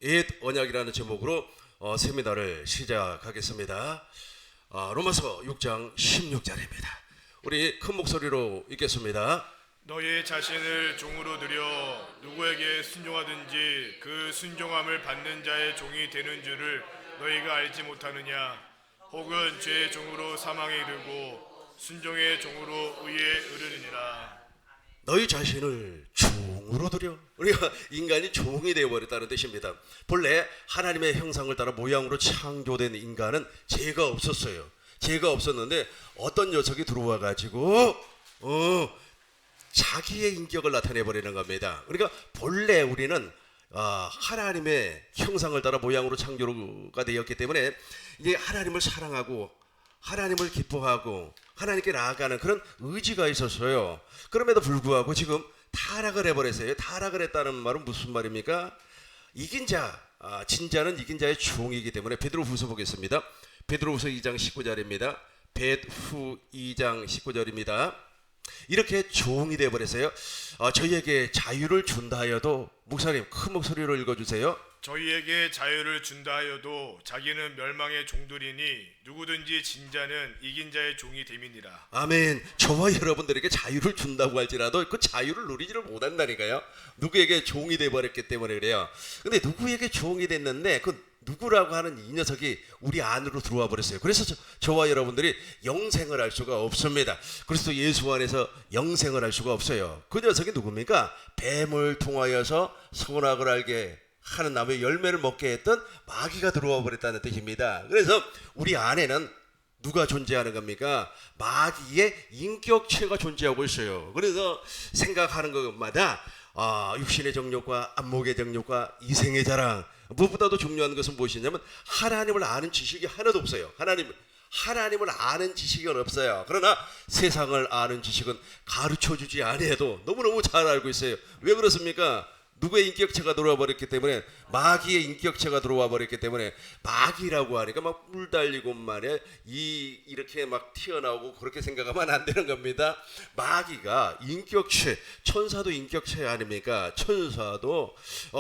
옛 언약이라는 제목으로 세미나를 시작하겠습니다. 로마서 6장 16절입니다. 우리 큰 목소리로 읽겠습니다. 너희 자신을 종으로 들여 누구에게 순종하든지 그 순종함을 받는 자의 종이 되는 줄을 너희가 알지 못하느냐? 혹은 죄의 종으로 사망에 이르고 순종의 종으로 의에 이르느니라. 너희 자신을 종으로 들여. 우리가 인간이 종이 되어버렸다는 뜻입니다. 본래 하나님의 형상을 따라 모양으로 창조된 인간은 죄가 없었어요. 죄가 없었는데 어떤 녀석이 들어와 가지고 자기의 인격을 나타내버리는 겁니다. 그러니까 본래 우리는 하나님의 형상을 따라 모양으로 창조가 되었기 때문에 이제 하나님을 사랑하고 하나님을 기뻐하고 하나님께 나아가는 그런 의지가 있었어요. 그럼에도 불구하고 지금 타락을 해버렸어요. 타락을 했다는 말은 무슨 말입니까? 이긴 자, 진자는 이긴 자의 종이기 때문에 베드로후서 보겠습니다. 베드로후서 2장 19절입니다. 베드후 2장 19절입니다. 이렇게 종이 되어버렸어요. 저희에게 자유를 준다 하여도, 목사님 큰 목소리로 읽어주세요. 저희에게 자유를 준다 하여도 자기는 멸망의 종들이니 누구든지 진자는 이긴 자의 종이 됨이니라. 아멘. 저와 여러분들에게 자유를 준다고 할지라도 그 자유를 누리지를 못한다니까요. 누구에게 종이 돼버렸기 때문에 그래요. 근데 누구에게 종이 됐는데 그 누구라고 하는 이 녀석이 우리 안으로 들어와 버렸어요. 그래서 저와 여러분들이 영생을 할 수가 없습니다. 그리스도 예수 안에서 영생을 할 수가 없어요. 그 녀석이 누굽니까? 뱀을 통하여서 선악을 알게 하는 나무의 열매를 먹게 했던 마귀가 들어와 버렸다는 뜻입니다. 그래서 우리 안에는 누가 존재하는 겁니까? 마귀의 인격체가 존재하고 있어요. 그래서 생각하는 것마다 육신의 정욕과 안목의 정욕과 이생의 자랑, 무엇보다도 중요한 것은 무엇이냐면 하나님을 아는 지식이 하나도 없어요. 하나님을 아는 지식은 없어요. 그러나 세상을 아는 지식은 가르쳐주지 아니해도 너무너무 잘 알고 있어요. 왜 그렇습니까? 누구의 인격체가 들어와 버렸기 때문에, 마귀의 인격체가 들어와 버렸기 때문에. 마귀라고 하니까 막 뿔 달리고 말이야, 이렇게 막 튀어나오고 그렇게 생각하면 안 되는 겁니다. 마귀가 인격체, 천사도 인격체 아닙니까? 천사도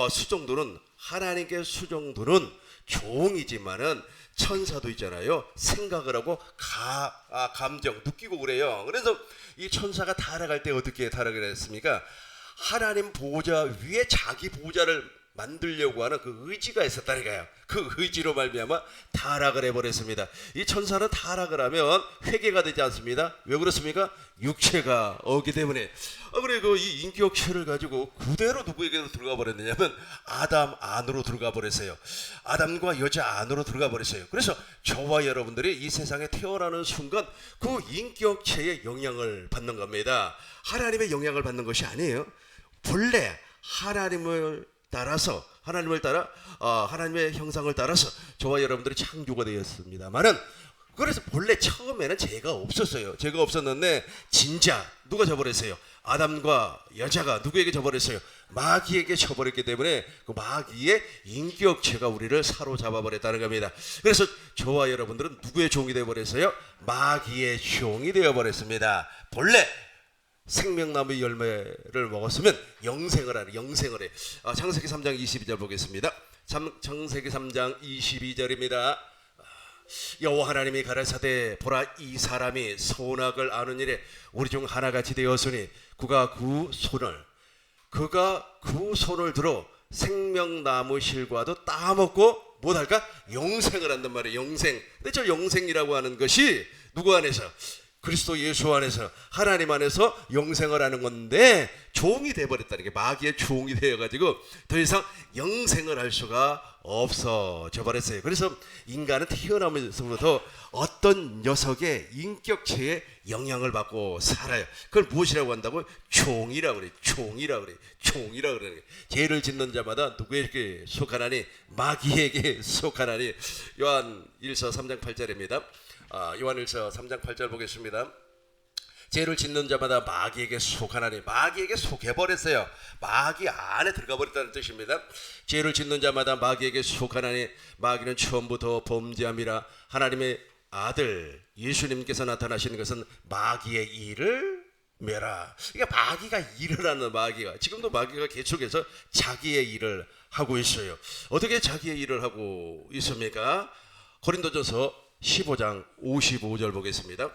수종도는, 하나님께 수종도는 종이지만은 천사도 있잖아요. 생각을 하고 감정 느끼고 그래요. 그래서 이 천사가 타락할 때 어떻게 타락을 했습니까? 하나님 보호자 위에 자기 보호자를 만들려고 하는 그 의지가 있었다니까요. 그 의지로 말미암아 타락을 해버렸습니다. 이 천사는 타락을 하면 회개가 되지 않습니다. 왜 그렇습니까? 육체가 없기 때문에. 그리고 이 인격체를 가지고 그대로 누구에게도 들어가 버렸느냐면 아담 안으로 들어가 버렸어요. 아담과 여자 안으로 들어가 버렸어요. 그래서 저와 여러분들이 이 세상에 태어나는 순간 그 인격체의 영향을 받는 겁니다. 하나님의 영향을 받는 것이 아니에요. 본래 하나님을 따라 하나님의 형상을 따라서 저와 여러분들이 창조가 되었습니다만은, 그래서 본래 처음에는 죄가 없었어요. 죄가 없었는데 진자 누가 져버렸어요? 아담과 여자가 누구에게 져버렸어요? 마귀에게 져버렸기 때문에 그 마귀의 인격체가 우리를 사로잡아 버렸다는 겁니다. 그래서 저와 여러분들은 누구의 종이 되어버렸어요? 마귀의 종이 되어버렸습니다. 본래 생명나무의 열매를 먹었으면 영생을 해. 창세기 3장 22절 보겠습니다. 창세기 3장 22절입니다. 여호와 하나님이 가라사대, 보라, 이 사람이 선악을 아는 일에 우리 중 하나같이 되었으니 그가 그 손을 들어 생명나무 실과도 따먹고 못할까? 영생을 한단 말이에요. 영생. 근데 저 영생이라고 하는 것이 누구 안에서? 그리스도 예수 안에서, 하나님 안에서 영생을 하는 건데 종이 돼버렸다는 게, 마귀의 종이 되어가지고 더 이상 영생을 할 수가 없어져 버렸어요. 그래서 인간은 태어나면서부터 어떤 녀석의 인격체에 영향을 받고 살아요. 그걸 무엇이라고 한다고? 종이라고 그래. 종이라고 그래. 죄를 짓는 자마다 누구에게 속하나니? 마귀에게 속하나니. 요한 1서 3장 8절입니다. 요한일서 3장 8절 보겠습니다. 죄를 짓는 자마다 마귀에게 속하나니. 마귀에게 속해버렸어요. 마귀 안에 들어가 버렸다는 뜻입니다. 죄를 짓는 자마다 마귀에게 속하나니 마귀는 처음부터 범죄함이라. 하나님의 아들 예수님께서 나타나시는 것은 마귀의 일을 메라. 그러니까 마귀가 일을 하는 마귀가 지금도 마귀가 계속해서 자기의 일을 하고 있어요. 어떻게 자기의 일을 하고 있습니까? 고린도전서 15장 55절 보겠습니다.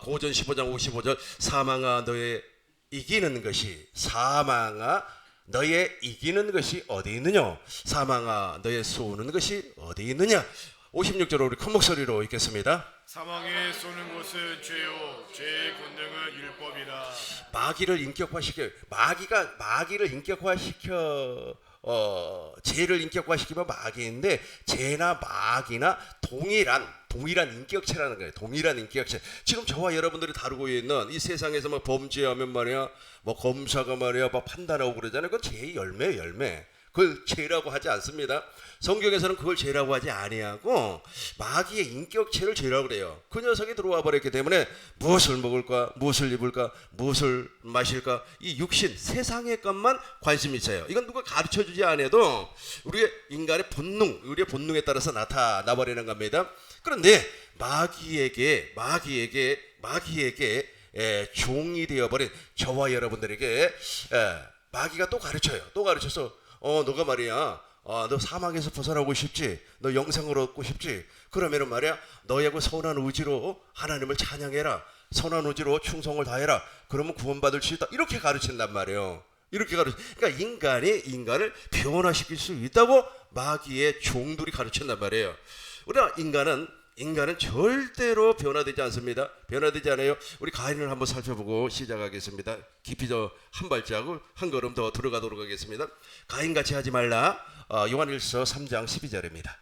고전 15장 55절 사망아 너의 이기는 것이 사망아 너의 이기는 것이 어디 있느냐? 사망아 너의 쏘는 것이 어디 있느냐? 56절 우리 큰 목소리로 읽겠습니다. 사망에 쏘는 것은 죄요 죄의 권능은 율법이라. 마귀를 인격화시켜 마귀를 인격화시켜 죄를 인격화시키면 마귀인데 죄나 마귀나 동일한 인격체라는 거예요. 동일한 인격체. 지금 저와 여러분들이 다루고 있는 이 세상에서 뭐 범죄하면 말이야, 뭐 검사가 말이야, 뭐 판단하고 그러잖아요. 그건 죄의 열매예요, 열매. 그걸 죄라고 하지 않습니다. 성경에서는 그걸 죄라고 하지 아니하고 마귀의 인격체를 죄라고 그래요. 그 녀석이 들어와 버렸기 때문에 무엇을 먹을까, 무엇을 입을까, 무엇을 마실까, 이 육신 세상의 것만 관심이 있어요. 이건 누가 가르쳐주지 않아도 우리의 인간의 본능, 우리의 본능에 따라서 나타나 버리는 겁니다. 그런데 마귀에게 종이 되어버린 저와 여러분들에게 마귀가 또 가르쳐요. 또 가르쳐서 너가 말이야, 너 사망에서 벗어나고 싶지? 너 영생을 얻고 싶지? 그러면은 말이야, 너희하고 선한 의지로 하나님을 찬양해라. 선한 의지로 충성을 다해라. 그러면 구원받을 수 있다. 이렇게 가르친단 말이에요. 그러니까 인간을 변화시킬 수 있다고 마귀의 종들이 가르친단 말이에요. 우리가 인간은 절대로 변화되지 않습니다. 변화되지 않아요. 우리 가인을 한번 살펴보고 시작하겠습니다. 깊이 한 발자국 한 걸음 더 들어가도록 하겠습니다. 가인같이 하지 말라. 요한일서 3장 12절입니다.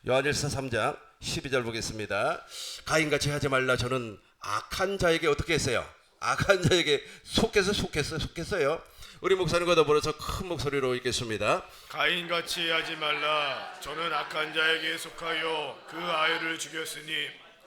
요한일서 3장 12절 보겠습니다. 가인같이 하지 말라. 저는 악한 자에게 어떻게 했어요? 악한 자에게 속했어요. 우리 목사님과 더불어서 큰 목소리로 읽겠습니다. 가인같이 하지 말라. 저는 악한 자에게 속하여 그 아이를 죽였으니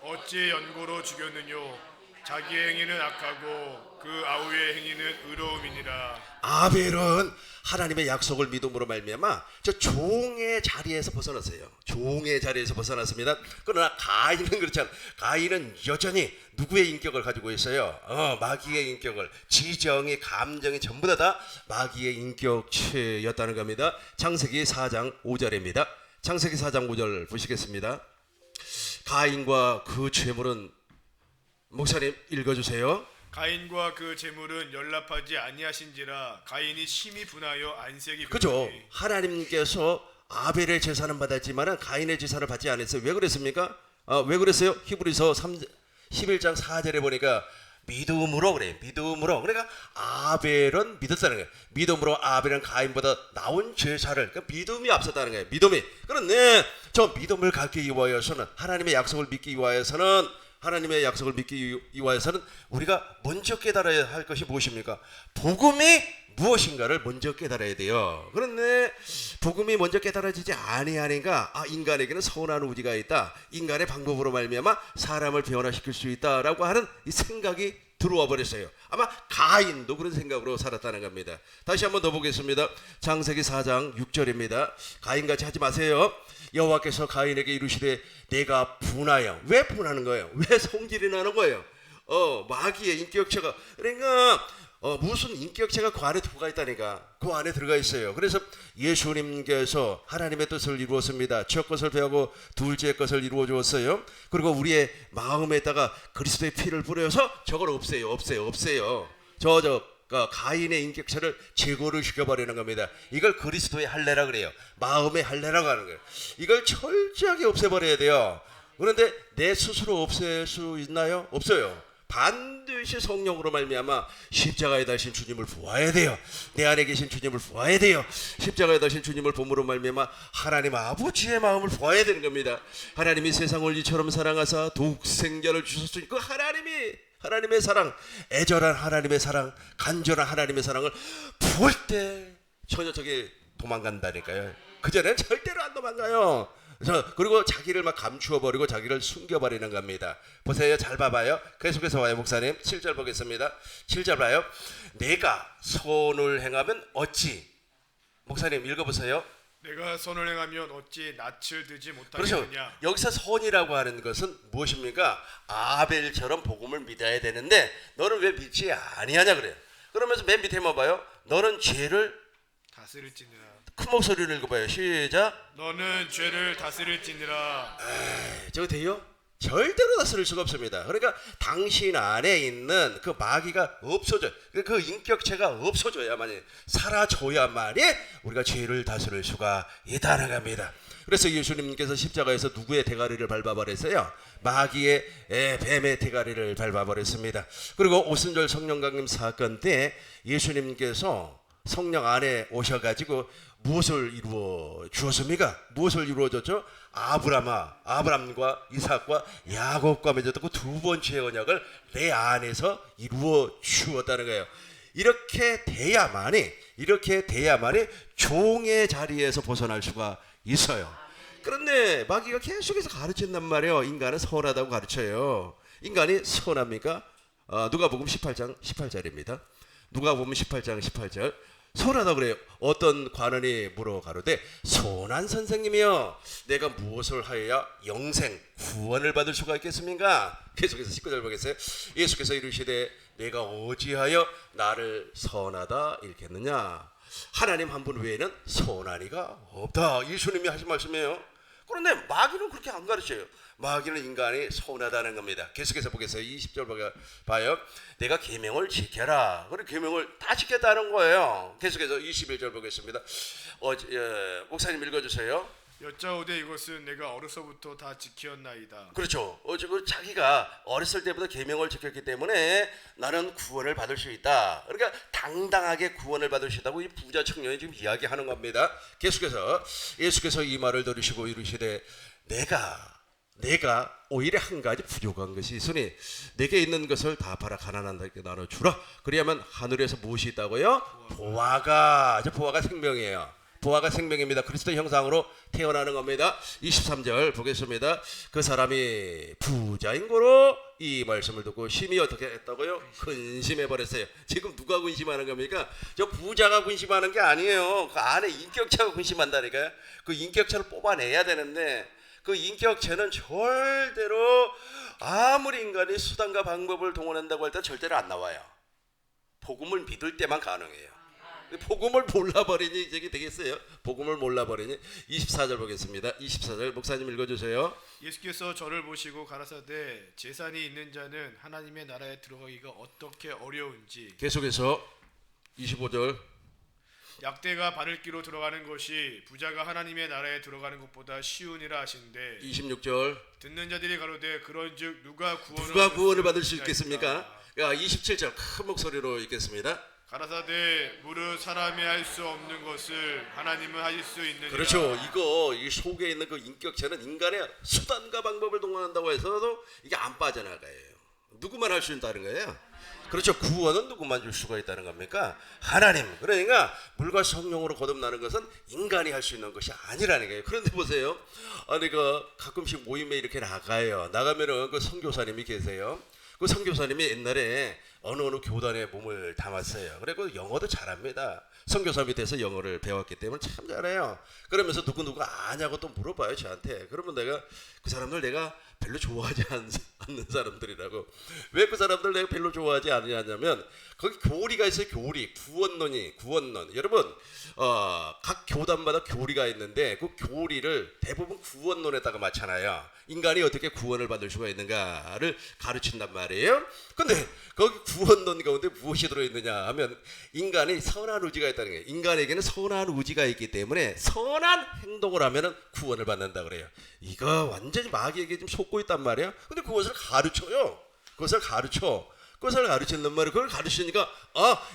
어찌 연고로 죽였느뇨. 자기 행위는 악하고 그 아우의 행위는 의로움이니라. 아벨은 하나님의 약속을 믿음으로 말미암아 저 종의 자리에서 벗어났어요. 종의 자리에서 벗어났습니다. 그러나 가인은 그렇지 않아요. 가인은 여전히 누구의 인격을 가지고 있어요? 마귀의 인격을. 지정이, 감정이 전부 다 마귀의 인격체였다는 겁니다. 창세기 4장 5절입니다. 창세기 4장 5절 보시겠습니다. 가인과 그 죄물은, 목사님 읽어주세요. 가인과 그 제물은 연락하지 아니하신지라. 가인이 심히 분하여 안색이 그죠? 변하니. 하나님께서 아벨의 제사는 받았지만 가인의 제사를 받지 않았어요. 왜 그랬습니까? 왜 그랬어요? 히브리서 11장 4절에 보니까 믿음으로 그래요. 믿음으로. 그러니까 아벨은 믿었다는 거예요. 믿음으로 아벨은 가인보다 나은 제사를, 그러니까 믿음이 앞섰다는 거예요. 믿음이. 그런데 저 믿음을 갖기 위하여서는, 하나님의 약속을 믿기 위하여서는 우리가 먼저 깨달아야 할 것이 무엇입니까? 복음이 무엇인가를 먼저 깨달아야 돼요. 그런데 복음이 먼저 깨달아지지 아니하니까 인간에게는 선한 의지가 있다. 인간의 방법으로 말미암아 사람을 변화시킬 수 있다라고 하는 이 생각이 들어와 버렸어요. 아마 가인도 그런 생각으로 살았다는 겁니다. 다시 한번 더 보겠습니다. 창세기 4장 6절입니다. 가인같이 하지 마세요. 여호와께서 가인에게 이르시되 내가 분하여. 왜 분하는 거예요? 왜 성질이 나는 거예요? 마귀의 인격체가, 그러니까 무슨 인격체가 그 안에 들어가 있다니까. 그 안에 들어가 있어요. 그래서 예수님께서 하나님의 뜻을 이루었습니다. 첫 것을 배우고 둘째 것을 이루어 주었어요. 그리고 우리의 마음에다가 그리스도의 피를 뿌려서 저걸 없애요. 가인의 인격체를 제거를 시켜버리는 겁니다. 이걸 그리스도의 할례라 그래요. 마음의 할례라고 하는 거예요. 이걸 철저하게 없애버려야 돼요. 그런데 내 스스로 없앨 수 있나요? 없어요. 반드시 성령으로 말미암아 십자가에 달신 주님을 보아야 돼요. 내 안에 계신 주님을 보아야 돼요. 십자가에 달신 주님을 봄으로 말미암아 하나님 아버지의 마음을 보아야 되는 겁니다. 하나님이 세상을 이처럼 사랑하사 독생자를 주셨으니 그 하나님의 사랑, 애절한 하나님의 사랑, 간절한 하나님의 사랑을 볼 때 전혀 저게 도망간다니까요. 그전에는 절대로 안 도망가요. 그리고 자기를 막 감추어버리고 자기를 숨겨버리는 겁니다. 보세요. 잘 봐봐요. 계속해서 와요. 목사님 7절 보겠습니다. 7절 봐요. 내가 선을 행하면 어찌, 목사님 읽어보세요. 내가 선을 행하면 어찌 낯을 들지 그렇죠. 못하겠느냐. 여기서 선이라고 하는 것은 무엇입니까? 아벨처럼 복음을 믿어야 되는데 너는 왜 믿지 아니하냐 그래요. 그러면서 맨 밑에만 봐요. 너는 죄를 다스릴지니라. 큰 목소리를 읽어봐요. 시작. 너는 죄를 다스릴지니라. 저거 돼요? 절대로 다스릴 수가 없습니다. 그러니까 당신 안에 있는 그 마귀가 없어져요. 그 인격체가 없어져야만이 사라져야만이 우리가 죄를 다스릴 수가 있다는 겁니다. 그래서 예수님께서 십자가에서 누구의 대가리를 밟아버렸어요? 마귀의 뱀의 대가리를 밟아버렸습니다. 그리고 오순절 성령 강림 사건 때 예수님께서 성령 안에 오셔가지고 무엇을 이루어 주었습니까? 무엇을 이루어줬죠? 아브람과 이삭과 야곱과 맺었던 그 두 번째 언약을 내 안에서 이루어 주었다는 거예요. 이렇게 돼야만이 종의 자리에서 벗어날 수가 있어요. 그런데 마귀가 계속해서 가르친단 말이에요. 인간은 선하다고 가르쳐요. 인간이 선합니까? 누가복음 18장 18절입니다. 누가복음 18장 18절. 선하다 그래요. 어떤 관원이 물어 가로되 선한 선생님이여 내가 무엇을 하여야 영생 구원을 받을 수가 있겠습니까? 계속해서 19절 보겠어요. 예수께서 이르시되 내가 어찌하여 나를 선하다 일겠느냐. 하나님 한 분 외에는 선한 이가 없다. 예수님이 하신 말씀이에요. 그런데 마귀는 그렇게 안 가르쳐요. 마귀는 인간이 선하다는 겁니다. 계속해서 보겠어요. 20절 봐요. 내가 계명을 지켜라. 그래 계명을 다 지켰다는 거예요. 계속해서 21절 보겠습니다. 목사님 읽어주세요. 여짜오되 이것은 내가 어려서부터 다 지켰나이다. 그렇죠. 자기가 어렸을 때부터 계명을 지켰기 때문에 나는 구원을 받을 수 있다. 그러니까 당당하게 구원을 받을 수 있다고 이 부자 청년이 지금 이야기하는 겁니다. 계속해서 예수께서 이 말을 들으시고 이르시되 내가 오히려 한 가지 부족한 것이 있으니 내게 있는 것을 다 팔아 가난한 자에게 나눠주라. 그리하면 하늘에서 무엇이 있다고요? 보화가 생명이에요. 보화가 생명입니다. 그리스도 형상으로 태어나는 겁니다. 23절 보겠습니다. 그 사람이 부자인 거로 이 말씀을 듣고 심히 어떻게 했다고요? 근심해 버렸어요. 지금 누가 근심하는 겁니까? 저 부자가 근심하는 게 아니에요. 그 안에 인격체가 근심한다니까요. 그 인격체를 뽑아내야 되는데 그 인격체는 절대로 아무리 인간이 수단과 방법을 동원한다고 할 때 절대로 안 나와요. 복음을 믿을 때만 가능해요. 복음을 몰라버리니 이게 되겠어요? 복음을 몰라버리니 24절 보겠습니다. 24절 목사님 읽어주세요. 예수께서 저를 보시고 가라사대 재산이 있는 자는 하나님의 나라에 들어가기가 어떻게 어려운지 계속해서 25절 약대가 바늘기로 들어가는 것이 부자가 하나님의 나라에 들어가는 것보다 쉬우니라 하시는데 26절 듣는 자들이 가로되 그런즉 누가 구원을 받을 수 있겠습니까? 27절 큰 목소리로 읽겠습니다. 가라사대 무릇 사람이 할 수 없는 것을 하나님은 하실 수 있느니라. 그렇죠. 이 속에 있는 그 인격체는 인간의 수단과 방법을 동원한다고 해서도 이게 안 빠져나가요. 누구만 할 수 있다는 거예요. 그렇죠. 구원은 누구만 줄 수가 있다는 겁니까? 하나님. 그러니까 물과 성령으로 거듭나는 것은 인간이 할 수 있는 것이 아니라는 거예요. 그런데 보세요. 가끔씩 모임에 이렇게 나가면은 그 선교사님이 계세요. 그 선교사님이 옛날에 어느 교단에 몸을 담았어요. 그리고 영어도 잘합니다. 선교사 밑에서 영어를 배웠기 때문에 참 잘해요. 그러면서 누구 아냐고 또 물어봐요 저한테. 그러면 내가 그 사람들 내가 별로 좋아하지 않는 사람들이라고. 왜 그 사람들 내가 별로 좋아하지 않느냐면 거기 교리가 있어요. 구원론. 여러분 각 교단마다 교리가 있는데 그 교리를 대부분 구원론에다가 맞잖아요. 인간이 어떻게 구원을 받을 수가 있는가를 가르친단 말이에요. 근데 거기 구원론 가운데 무엇이 들어있느냐 하면 인간이 선한 의지가 있다는 거예요. 인간에게는 선한 의지가 있기 때문에 선한 행동을 하면 구원을 받는다 그래요. 이거 완전히 마귀에게 좀 속고 있단 말이에요. 근데 그것을 가르쳐요. 그것을 가르친단 말이에요. 그걸 가르치니까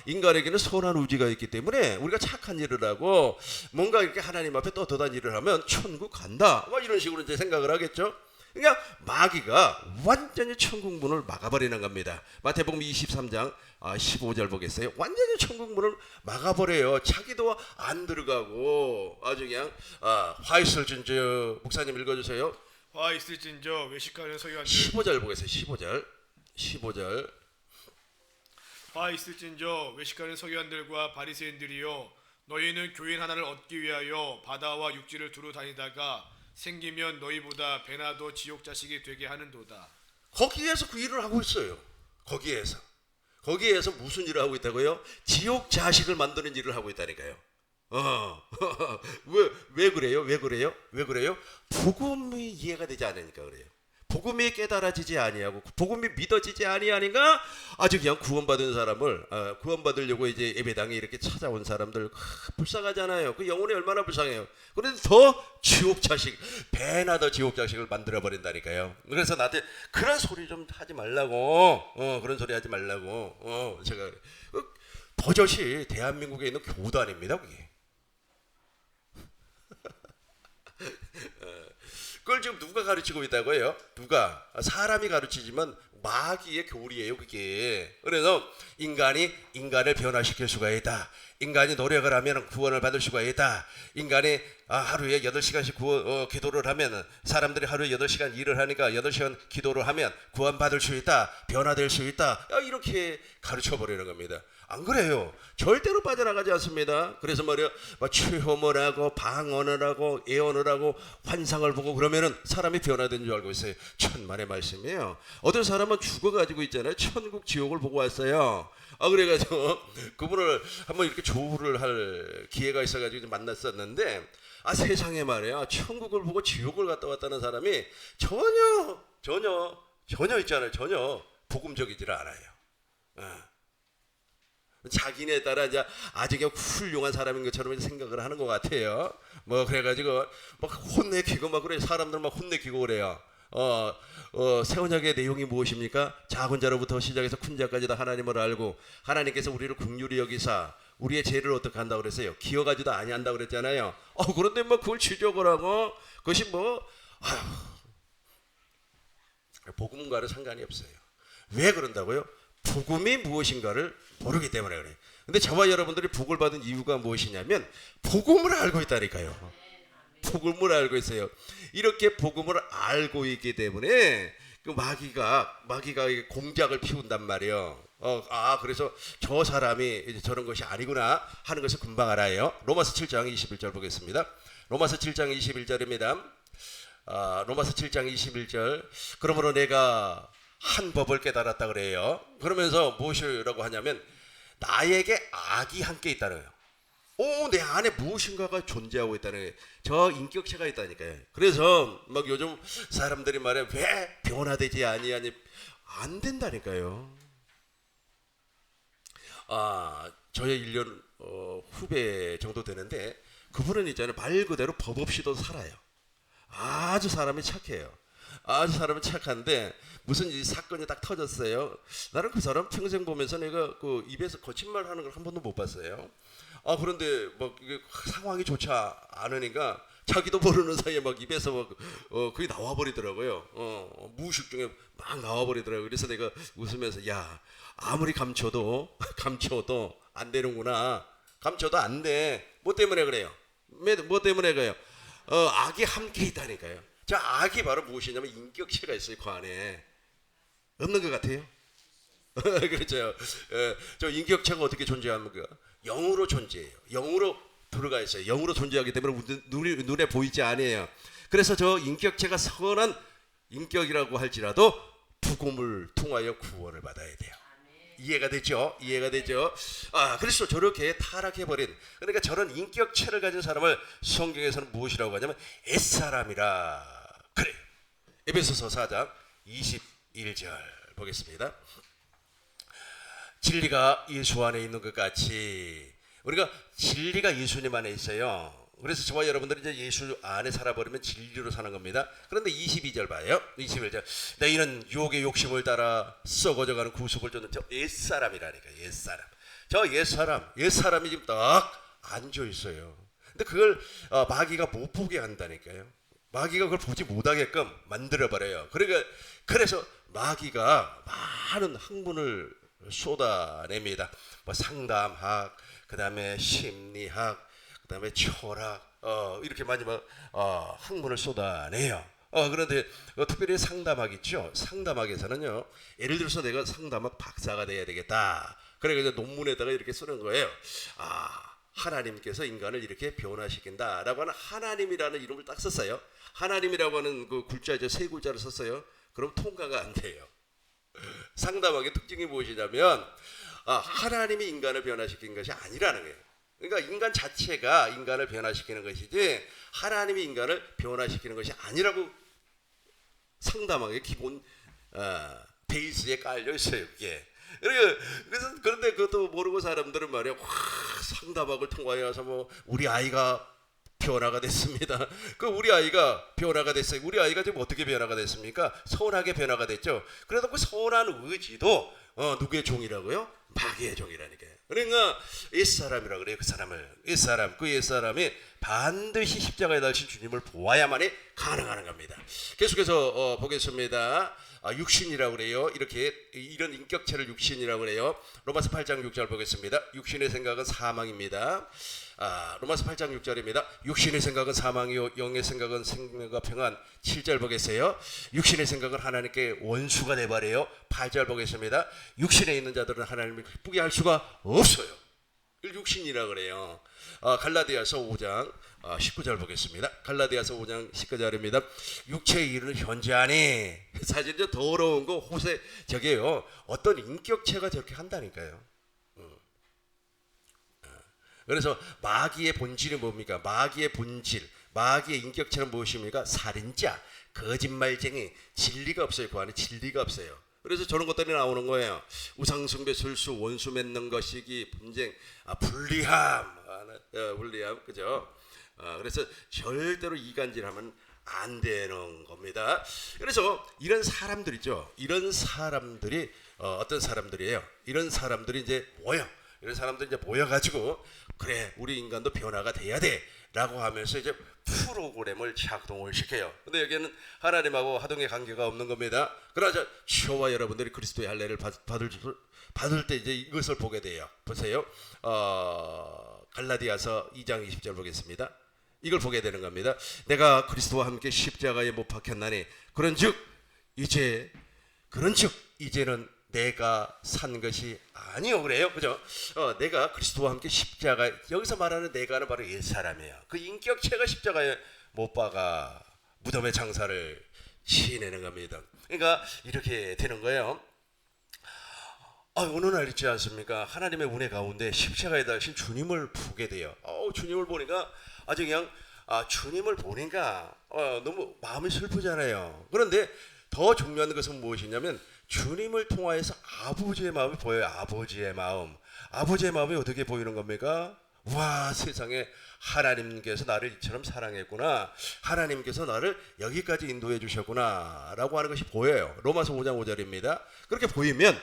인간에게는 선한 의지가 있기 때문에 우리가 착한 일을 하고 뭔가 이렇게 하나님 앞에 떳떳한 일을 하면 천국 간다. 이런 식으로 이제 생각을 하겠죠. 그러니까 마귀가 완전히 천국 문을 막아버리는 겁니다. 마태복음 23장 15절 보겠어요. 완전히 천국 문을 막아버려요. 자기도 안 들어가고 아주 그냥 화 있을진저 목사님 읽어주세요. 화 있을진저 외식하는 서기관들 15절 보겠어요. 15절 화 있을진저 외식하는 서기관들과 바리새인들이요 너희는 교인 하나를 얻기 위하여 바다와 육지를 두루 다니다가 생기면 너희보다 배나 더 지옥 자식이 되게 하는도다. 거기에서 그 일을 하고 있어요. 거기에서 무슨 일을 하고 있다고요? 지옥 자식을 만드는 일을 하고 있다니까요. 왜 그래요? 왜 그래요? 복음이 이해가 되지 않으니까 그래요. 복음이 깨달아지지 아니하고 복음이 믿어지지 아니하니까 아주 그냥 구원받은 사람을 구원받으려고 이제 예배당에 이렇게 찾아온 사람들 불쌍하잖아요. 그 영혼이 얼마나 불쌍해요. 그런데 더 지옥 자식, 배나 더 지옥 자식을 만들어 버린다니까요. 그래서 나한테 그런 소리 좀 하지 말라고, 그런 소리 하지 말라고. 제가 버젓이 대한민국에 있는 교단입니다, 그게. 그걸 지금 누가 가르치고 있다고 해요? 누가? 사람이 가르치지만 마귀의 교리예요, 그게. 그래서 인간이 인간을 변화시킬 수가 있다. 인간이 노력을 하면 구원을 받을 수가 있다. 인간이 하루에 8시간씩 기도를 하면, 사람들이 하루에 8시간 일을 하니까 8시간 기도를 하면 구원받을 수 있다. 변화될 수 있다. 이렇게 가르쳐 버리는 겁니다. 안 그래요. 절대로 빠져나가지 않습니다. 그래서 말이야, 체험을 하고 방언을 하고 예언을 하고 환상을 보고 그러면은 사람이 변화된 줄 알고 있어요. 천만의 말씀이에요. 어떤 사람은 죽어가지고 있잖아요. 천국 지옥을 보고 왔어요. 그래가지고 그분을 한번 이렇게 조우를 할 기회가 있어가지고 만났었는데, 세상에 말이야, 천국을 보고 지옥을 갔다 왔다는 사람이 전혀 있잖아요. 전혀 복음적이질 않아요. 자기네 따라 이제 아주 그냥 훌륭한 사람인 것처럼 생각을 하는 것 같아요. 그래가지고 막 혼내키고 막 그래. 사람들 막 혼내키고 그래요. 새 언약의 내용이 무엇입니까? 작은 자로부터 시작해서 큰 자까지 다 하나님을 알고 하나님께서 우리를 긍휼히 여기사 우리의 죄를 어떻게 한다고 그랬어요? 기어가지도 아니한다고 그랬잖아요. 그런데 그걸 지적을 하고 그것이 복음과는 상관이 없어요. 왜 그런다고요? 복음이 무엇인가를 모르기 때문에 그래요. 근데 저와 여러분들이 복을 받은 이유가 무엇이냐면 복음을 알고 있다니까요. 복음을 알고 있어요. 이렇게 복음을 알고 있기 때문에 그 마귀가 공작을 피운단 말이에요. 그래서 저 사람이 이제 저런 것이 아니구나 하는 것을 금방 알아요. 로마서 7장 21절 보겠습니다. 로마서 7장 21절입니다. 로마서 7장 21절. 그러므로 내가 한 법을 깨달았다 그래요. 그러면서 무엇이라고 하냐면 나에게 악이 함께 있다는 거예요. 내 안에 무엇인가가 존재하고 있다는 거예요. 저 인격체가 있다니까요. 그래서 요즘 사람들이 말해 왜 변화되지 아니하니 안 된다니까요. 저의 1년 후배 정도 되는데 그분은 있잖아요, 말 그대로 법 없이도 살아요. 아주 사람이 착해요. 아주 사람은 착한데 무슨 이 사건이 딱 터졌어요. 나는 그 사람 평생 보면서 내가 그 입에서 거짓말 하는 걸 한 번도 못 봤어요. 그런데 이게 상황이 좋지 않으니까 자기도 모르는 사이에 입에서 그게 나와버리더라고요. 무의식 중에 막 나와버리더라고요. 그래서 내가 웃으면서 야, 아무리 감춰도 안 되는구나. 감춰도 안 돼. 뭐 때문에 그래요? 뭐 때문에 그래요? 악이 함께 있다니까요. 자, 악이 바로 무엇이냐면 인격체가 있어요. 그 안에 없는 것 같아요. 그렇죠. 저 인격체가 어떻게 존재합니까? 영으로 존재해요. 영으로 들어가 있어요. 영으로 존재하기 때문에 눈에 보이지 않아요. 그래서 저 인격체가 선한 인격이라고 할지라도 복음을 통하여 구원을 받아야 돼요. 이해가 되죠? 그래서 저렇게 타락해버린, 그러니까 저런 인격체를 가진 사람을 성경에서는 무엇이라고 하냐면 옛사람이라 그래요. 에베소서 4장 21절 보겠습니다. 진리가 예수 안에 있는 것 같이, 우리가 진리가 예수님 안에 있어요. 그래서 저와 여러분들이 이제 예수 안에 살아버리면 진리로 사는 겁니다. 그런데 22절 봐요. 21절. 너희는 유혹의 욕심을 따라 썩어져가는 구속을 쫓는 저 옛사람이라니까. 옛사람. 저 옛사람이 지금 딱 앉아 있어요. 근데 그걸 마귀가 못 보게 한다니까요. 마귀가 그걸 보지 못하게끔 만들어버려요. 그래서 마귀가 많은 학문을 쏟아냅니다. 상담학, 그 다음에 심리학, 그 다음에 철학, 이렇게 많이 학문을 쏟아내요. 그런데 특별히 상담학 있죠. 상담학에서는요, 예를 들어서 내가 상담학 박사가 돼야 되겠다. 그래서 논문에다가 이렇게 쓰는 거예요. 하나님께서 인간을 이렇게 변화시킨다라고 하는 하나님이라는 이름을 딱 썼어요. 하나님이라고 하는 그 글자죠, 세 글자를 썼어요. 그럼 통과가 안 돼요. 상담학의 특징이 무엇이냐면 하나님이 인간을 변화시킨 것이 아니라는 거예요. 그러니까 인간 자체가 인간을 변화시키는 것이지 하나님이 인간을 변화시키는 것이 아니라고 상담학의 기본 베이스에 깔려 있어요. 그게. 그런데 그것도 모르고 사람들은 말이야, 와, 상담학을 통과해서 뭐 우리 아이가 변화가 됐습니다. 그 우리 아이가 변화가 됐어요. 우리 아이가 지금 어떻게 변화가 됐습니까? 선하게 변화가 됐죠. 그래도 그 선한 의지도 누구의 종이라고요? 마귀의 종이라니까요. 그러니까 옛사람이라고 그래요. 그 사람을 그 옛사람이 반드시 십자가에 달린 주님을 보아야만이 가능한 겁니다. 계속해서 보겠습니다. 육신이라고 그래요. 이런 인격체를 육신이라고 그래요. 로마서 8장 6절 보겠습니다. 육신의 생각은 사망입니다. 로마서 8장 6절입니다. 육신의 생각은 사망이요 영의 생각은 생명과 평안. 7절 보겠어요. 육신의 생각은 하나님께 원수가 돼버려요. 8절 보겠습니다. 육신에 있는 자들은 하나님을 기쁘게 할 수가 없어요. 육신이라 그래요. 갈라디아서 5장 19절 보겠습니다. 갈라디아서 5장 19절입니다. 육체의 일은 현재하니. 사실 저 더러운 거 호세 저게요. 어떤 인격체가 저렇게 한다니까요. 그래서 마귀의 본질이 뭡니까? 마귀의 본질, 마귀의 인격체는 무엇입니까? 살인자, 거짓말쟁이, 진리가 없어요. 그 안에 진리가 없어요. 그래서 저런 것들이 나오는 거예요. 우상숭배, 술수, 원수 맺는 것이기, 분쟁, 불리함, 그죠? 그래서 절대로 이간질하면 안 되는 겁니다. 그래서 이런 사람들이죠. 이런 사람들이 어떤 사람들이에요? 이런 사람들이 이제 이런 사람들이 이제 모여가지고 그래 우리 인간도 변화가 돼야 돼라고 하면서 이제 프로그램을 작동을 시켜요. 근데 여기는 하나님하고 하등의 관계가 없는 겁니다. 그러나 저와 여러분들이 그리스도의 할례를 받을 때 이제 이것을 보게 돼요. 보세요. 갈라디아서 2장 20절 보겠습니다. 이걸 보게 되는 겁니다. 내가 그리스도와 함께 십자가에 못 박혔나니 그런즉 이제는 내가 산 것이 아니요 그래요. 그죠? 내가 그리스도와 함께 십자가, 여기서 말하는 내가는 바로 옛사람이에요. 그 인격체가 십자가에 못 박아 무덤의 장사를 지내는 겁니다. 그러니까 이렇게 되는 거예요. 어느 날 있지 않습니까? 하나님의 은혜 가운데 십자가에 달리신 주님을 보게 돼요. 주님을 보니까 아주 그냥 주님을 보니까 너무 마음이 슬프잖아요. 그런데 더 중요한 것은 무엇이냐면 주님을 통하여서 아버지의 마음이 보여요. 아버지의 마음이 어떻게 보이는 겁니까? 와, 세상에 하나님께서 나를 이처럼 사랑했구나, 하나님께서 나를 여기까지 인도해 주셨구나 라고 하는 것이 보여요. 로마서 5장 5절입니다. 그렇게 보이면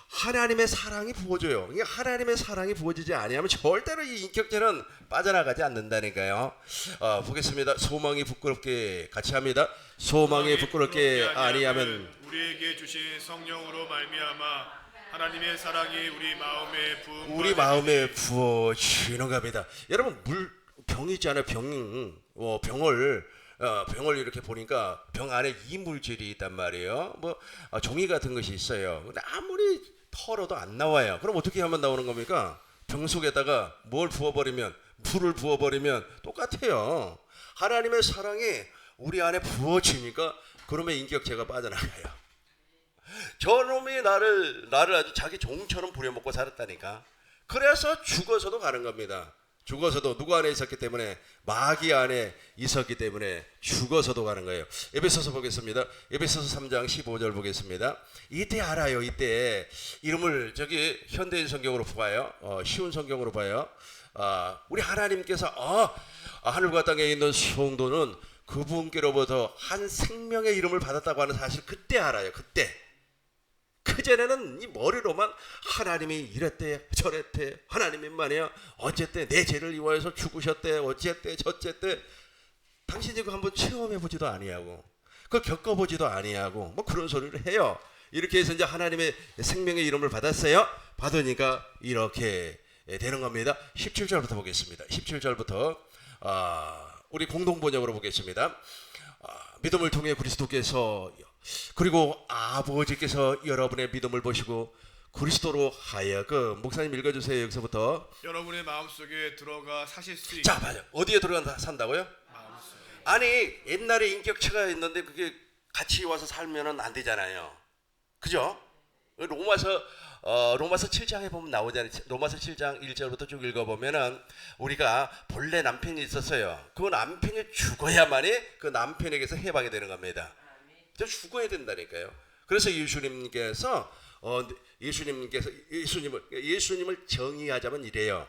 하나님의 사랑이 부어져요. 그러니까 하나님의 사랑이 부어지지 아니하면 절대로 이 인격체는 빠져나가지 않는다니까요. 보겠습니다. 소망이 부끄럽게 같이 합니다. 소망이 부끄럽게 아니하면 우리에게 주신 성령으로 말미암아 하나님의 사랑이 우리 마음에 부어지는 겁니다. 여러분 병이 있잖아요. 병을 이렇게 보니까 병 안에 이물질이 있단 말이에요. 종이 같은 것이 있어요. 근데 아무리 털어도 안 나와요. 그럼 어떻게 하면 나오는 겁니까? 병 속에다가 물을 부어버리면 똑같아요. 하나님의 사랑이 우리 안에 부어지니까 그놈의 인격체가 빠져나가요. 저놈이 나를 아주 자기 종처럼 부려먹고 살았다니까. 그래서 죽어서도 가는 겁니다. 죽어서도 누구 안에 있었기 때문에, 마귀 안에 있었기 때문에 죽어서도 가는 거예요. 에베소서 보겠습니다. 에베소서 3장 15절 보겠습니다. 이때 알아요. 이때 이름을 저기 현대인 성경으로 봐요. 쉬운 성경으로 봐요. 우리 하나님께서 하늘과 땅에 있는 성도는 그분께로부터 한 생명의 이름을 받았다고 하는 사실 그때 알아요. 그때. 그전에는 이 머리로만 하나님이 이랬대 저랬대, 하나님이 말이야 어쨌대 내 죄를 위하여서 죽으셨대 어쨌대 저쨌대. 당신이 그거 한번 체험해보지도 아니하고 그걸 겪어보지도 아니하고 그런 소리를 해요. 이렇게 해서 이제 하나님의 생명의 이름을 받았어요. 받으니까 이렇게 되는 겁니다. 17절부터 보겠습니다. 17절부터 우리 공동번역으로 보겠습니다. 믿음을 통해 그리스도께서 그리고 아버지께서 여러분의 믿음을 보시고 그리스도로 하여금 목사님 읽어주세요. 여기서부터. 여러분의 마음속에 들어가 사실 수 있게. 자, 맞아. 어디에 들어가 산다고요? 마음속에. 아니 옛날에 인격체가 있는데 그게 같이 와서 살면은 안 되잖아요. 그죠? 로마서 7장에 보면 나오잖아요. 로마서 7장 1절부터 쭉 읽어보면은 우리가 본래 남편이 있었어요. 그 남편이 죽어야만이 그 남편에게서 해방이 되는 겁니다. 저 죽어야 된다니까요. 그래서 예수님을 정의하자면 이래요.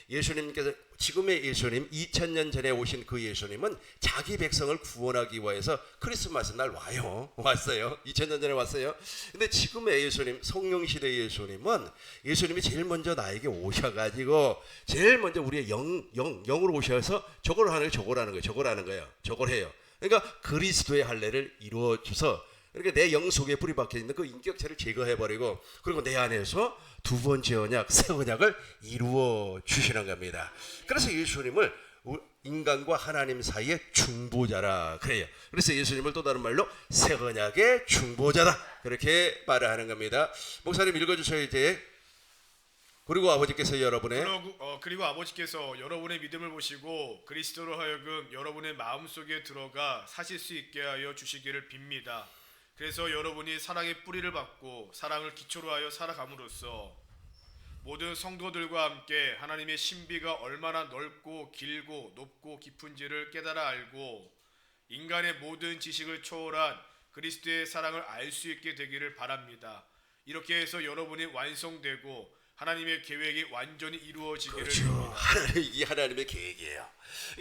예수님께서 지금의 예수님 2000년 전에 오신 그 예수님은 자기 백성을 구원하기 위해서 크리스마스 날 왔어요. 2000년 전에 왔어요. 근데 지금의 예수님 성령시대 예수님이 제일 먼저 나에게 오셔가지고 제일 먼저 우리의 영으로 오셔서 저걸 하는 거예요. 저걸 해요. 그러니까 그리스도의 할례를 이루어 주서 이렇게 내 영 속에 뿌리 박혀 있는 그 인격체를 제거해버리고 그리고 내 안에서 두 번째 언약, 새 언약을 이루어 주시는 겁니다. 그래서 예수님을 인간과 하나님 사이의 중보자라 그래요. 그래서 예수님을 또 다른 말로 새 언약의 중보자다 그렇게 말을 하는 겁니다. 목사님 읽어주셔야 이제. 그리고 아버지께서 그리고 아버지께서 여러분의 믿음을 보시고 그리스도로 하여금 여러분의 마음속에 들어가 사실 수 있게 하여 주시기를 빕니다. 그래서 여러분이 사랑의 뿌리를 받고 사랑을 기초로 하여 살아감으로써 모든 성도들과 함께 하나님의 신비가 얼마나 넓고 길고 높고 깊은지를 깨달아 알고 인간의 모든 지식을 초월한 그리스도의 사랑을 알 수 있게 되기를 바랍니다. 이렇게 해서 여러분이 완성되고 하나님의 계획이 완전히 이루어지기를 그렇죠. 이게 하나님의 계획이에요.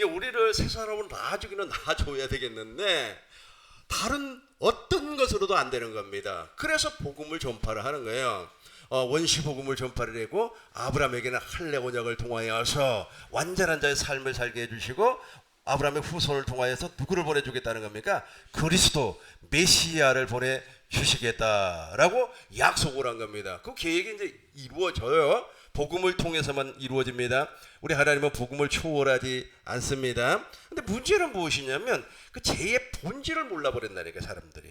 우리를 새 사람으로 놔주기는 놔줘야 되겠는데 다른 어떤 것으로도 안 되는 겁니다. 그래서 복음을 전파를 하는 거예요. 원시 복음을 전파를 하고 아브라함에게는 할례 언약을 통하여서 완전한 자의 삶을 살게 해주시고 아브라함의 후손을 통하여서 누구를 보내주겠다는 겁니까? 그리스도 메시아를 보내주시겠다라고 약속을 한 겁니다. 그 계획이 이제 이루어져요. 복음을 통해서만 이루어집니다. 우리 하나님은 복음을 초월하지 않습니다. 근데 문제는 무엇이냐면 그 죄의 본질을 몰라버린다니까 사람들이.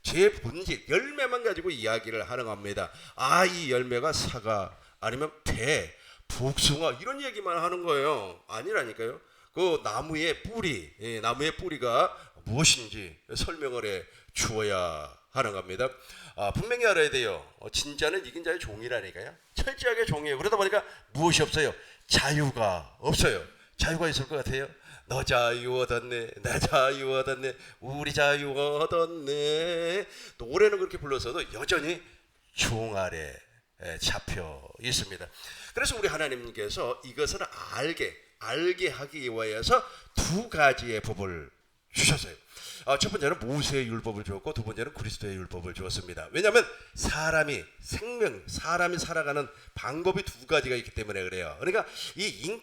죄의 본질, 열매만 가지고 이야기를 하는 겁니다. 이 열매가 사과 아니면 배, 복숭아 이런 얘기만 하는 거예요. 아니라니까요. 그 나무의 뿌리가 무엇인지 설명을 해 주어야 하는 겁니다. 분명히 알아야 돼요. 진짜는 이긴 자의 종이라니까요. 철저하게 종이에요. 그러다 보니까 무엇이 없어요? 자유가 없어요. 자유가 있을 것 같아요. 너 자유 얻었네, 나 자유 얻었네, 우리 자유 얻었네. 노래는 그렇게 불러서도 여전히 종 아래 잡혀 있습니다. 그래서 우리 하나님께서 이것을 알게 하기 위해서 두 가지의 법을 주셨어요. 첫 번째는 모세의 율법을 주었고 두 번째는 그리스도의 율법을 주었습니다. 왜냐하면 사람이 살아가는 방법이 두 가지가 있기 때문에 그래요. 그러니까 이